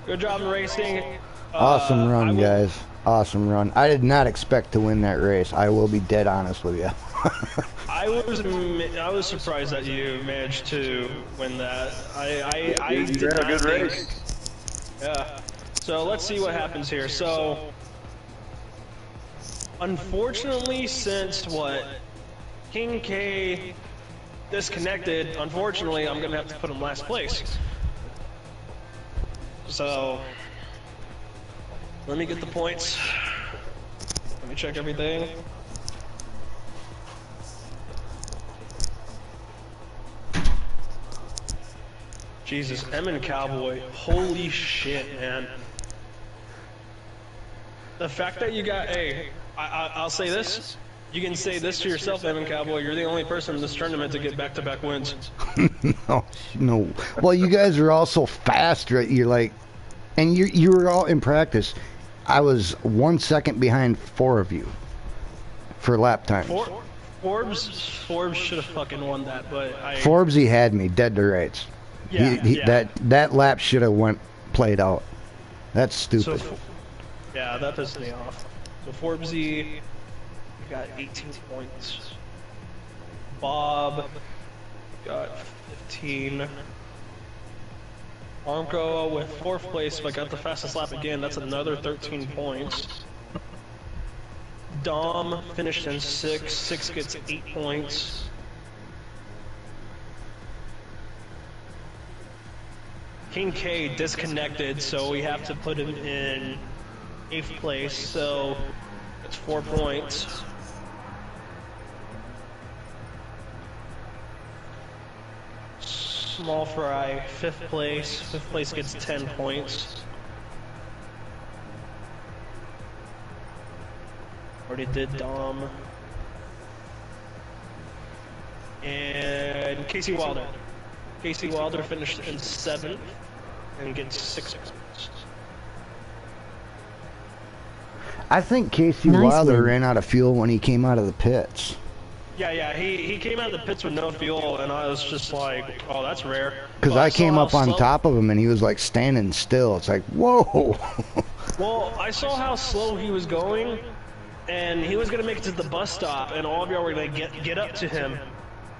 S2: Good job in racing.
S7: Awesome
S2: I
S7: run,
S2: will-
S7: guys. Awesome run. I did not expect to win that race. I will be dead honest with you.
S2: I was surprised that you managed to win that. I
S3: You
S2: did
S3: ran a
S2: not
S3: good
S2: think.
S3: race.
S2: Yeah. So let's see what happens here. So, unfortunately, since King K disconnected, unfortunately, I'm gonna have to put him last place. So, let me get the points. Let me check everything. Jesus, Emin Cowboy, holy shit, man. The fact that you got, hey, I'll say this. You can say this to yourself, Emin Cowboy. You're the only person in this tournament to get back-to-back wins.
S7: No. Well, you guys are all so fast, right? You're like, and you were all in practice. I was 1 second behind 4 of you for lap times.
S2: Forbes should have fucking won that, but
S7: Forbes, he had me dead to rights.
S2: Yeah,
S7: That lap should have played out. That's stupid.
S2: So, yeah, that pissed me off. So Forbesy got 18 points. Bob got 15. Armco with 4th place, but got the fastest lap again. That's another 13 points. Dom finished in 6th. 6 gets 8 points. King K disconnected, so we have to put him in 8th place, so it's 4 points. Small Fry, 5th place. 5th place gets 10 points. Already did Dom. And Casey Wilder. Casey Wilder finished in 7th and gets 6 points.
S7: I think Casey Wilder ran out of fuel when he came out of the pits.
S2: Yeah, he came out of the pits with no fuel, and I was just like, oh, that's rare.
S7: Because I came up on top of him, and he was like standing still. It's like, whoa.
S2: Well, I saw how slow he was going, and he was going to make it to the bus stop, and all of y'all were going to get up to him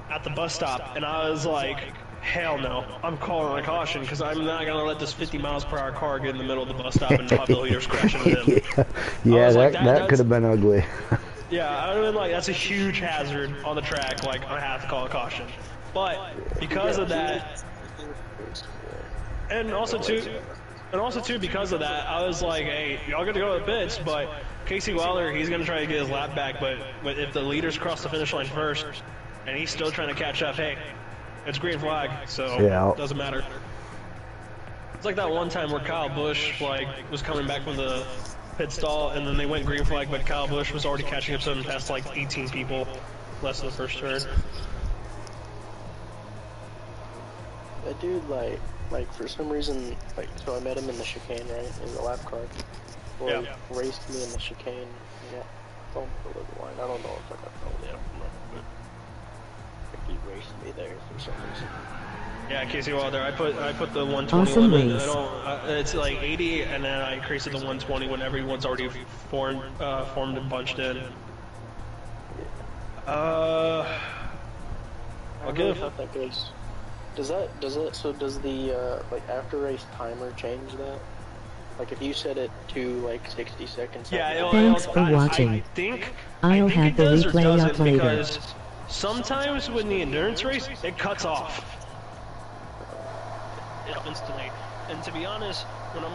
S2: at the bus stop, and I was like, hell no, I'm calling a caution, because I'm not going to let this 50 miles per hour car get in the middle of the bus stop and have the leaders crashing into him.
S7: Yeah, that could have been ugly.
S2: Yeah, I would have been like, that's a huge hazard on the track, like, I have to call a caution. But, because of that, and also too, because of that, I was like, hey, y'all gotta go to the pits, but Casey Wilder, he's gonna try to get his lap back, but if the leaders cross the finish line first, and he's still trying to catch up, hey, it's green flag, so it doesn't matter. It's like that one time where Kyle Busch, like, was coming back from the pit stall, and then they went green flag, but Kyle Busch was already catching up to him past like 18 people, less than the first turn.
S1: That dude, like for some reason, like, so I met him in the chicane, right, in the lap car. Well, he raced me in the chicane. Yeah, bumped a little line. I don't know if I got told yet, but he raced me there for some reason.
S2: Yeah, Casey Wilder. I put the 120
S5: awesome
S2: limit.
S5: race.
S2: It's like 80, and then I increased it to 120 when everyone's already formed and bunched in. I'll give.
S1: How that goes. Does the like after race timer change that? Like if you set it to like 60 seconds.
S2: Yeah,
S5: Thanks for watching.
S2: I think
S5: I'll have the replay up later.
S2: Because sometimes when the endurance race, it cuts off. Instantly. And to be honest, when I'm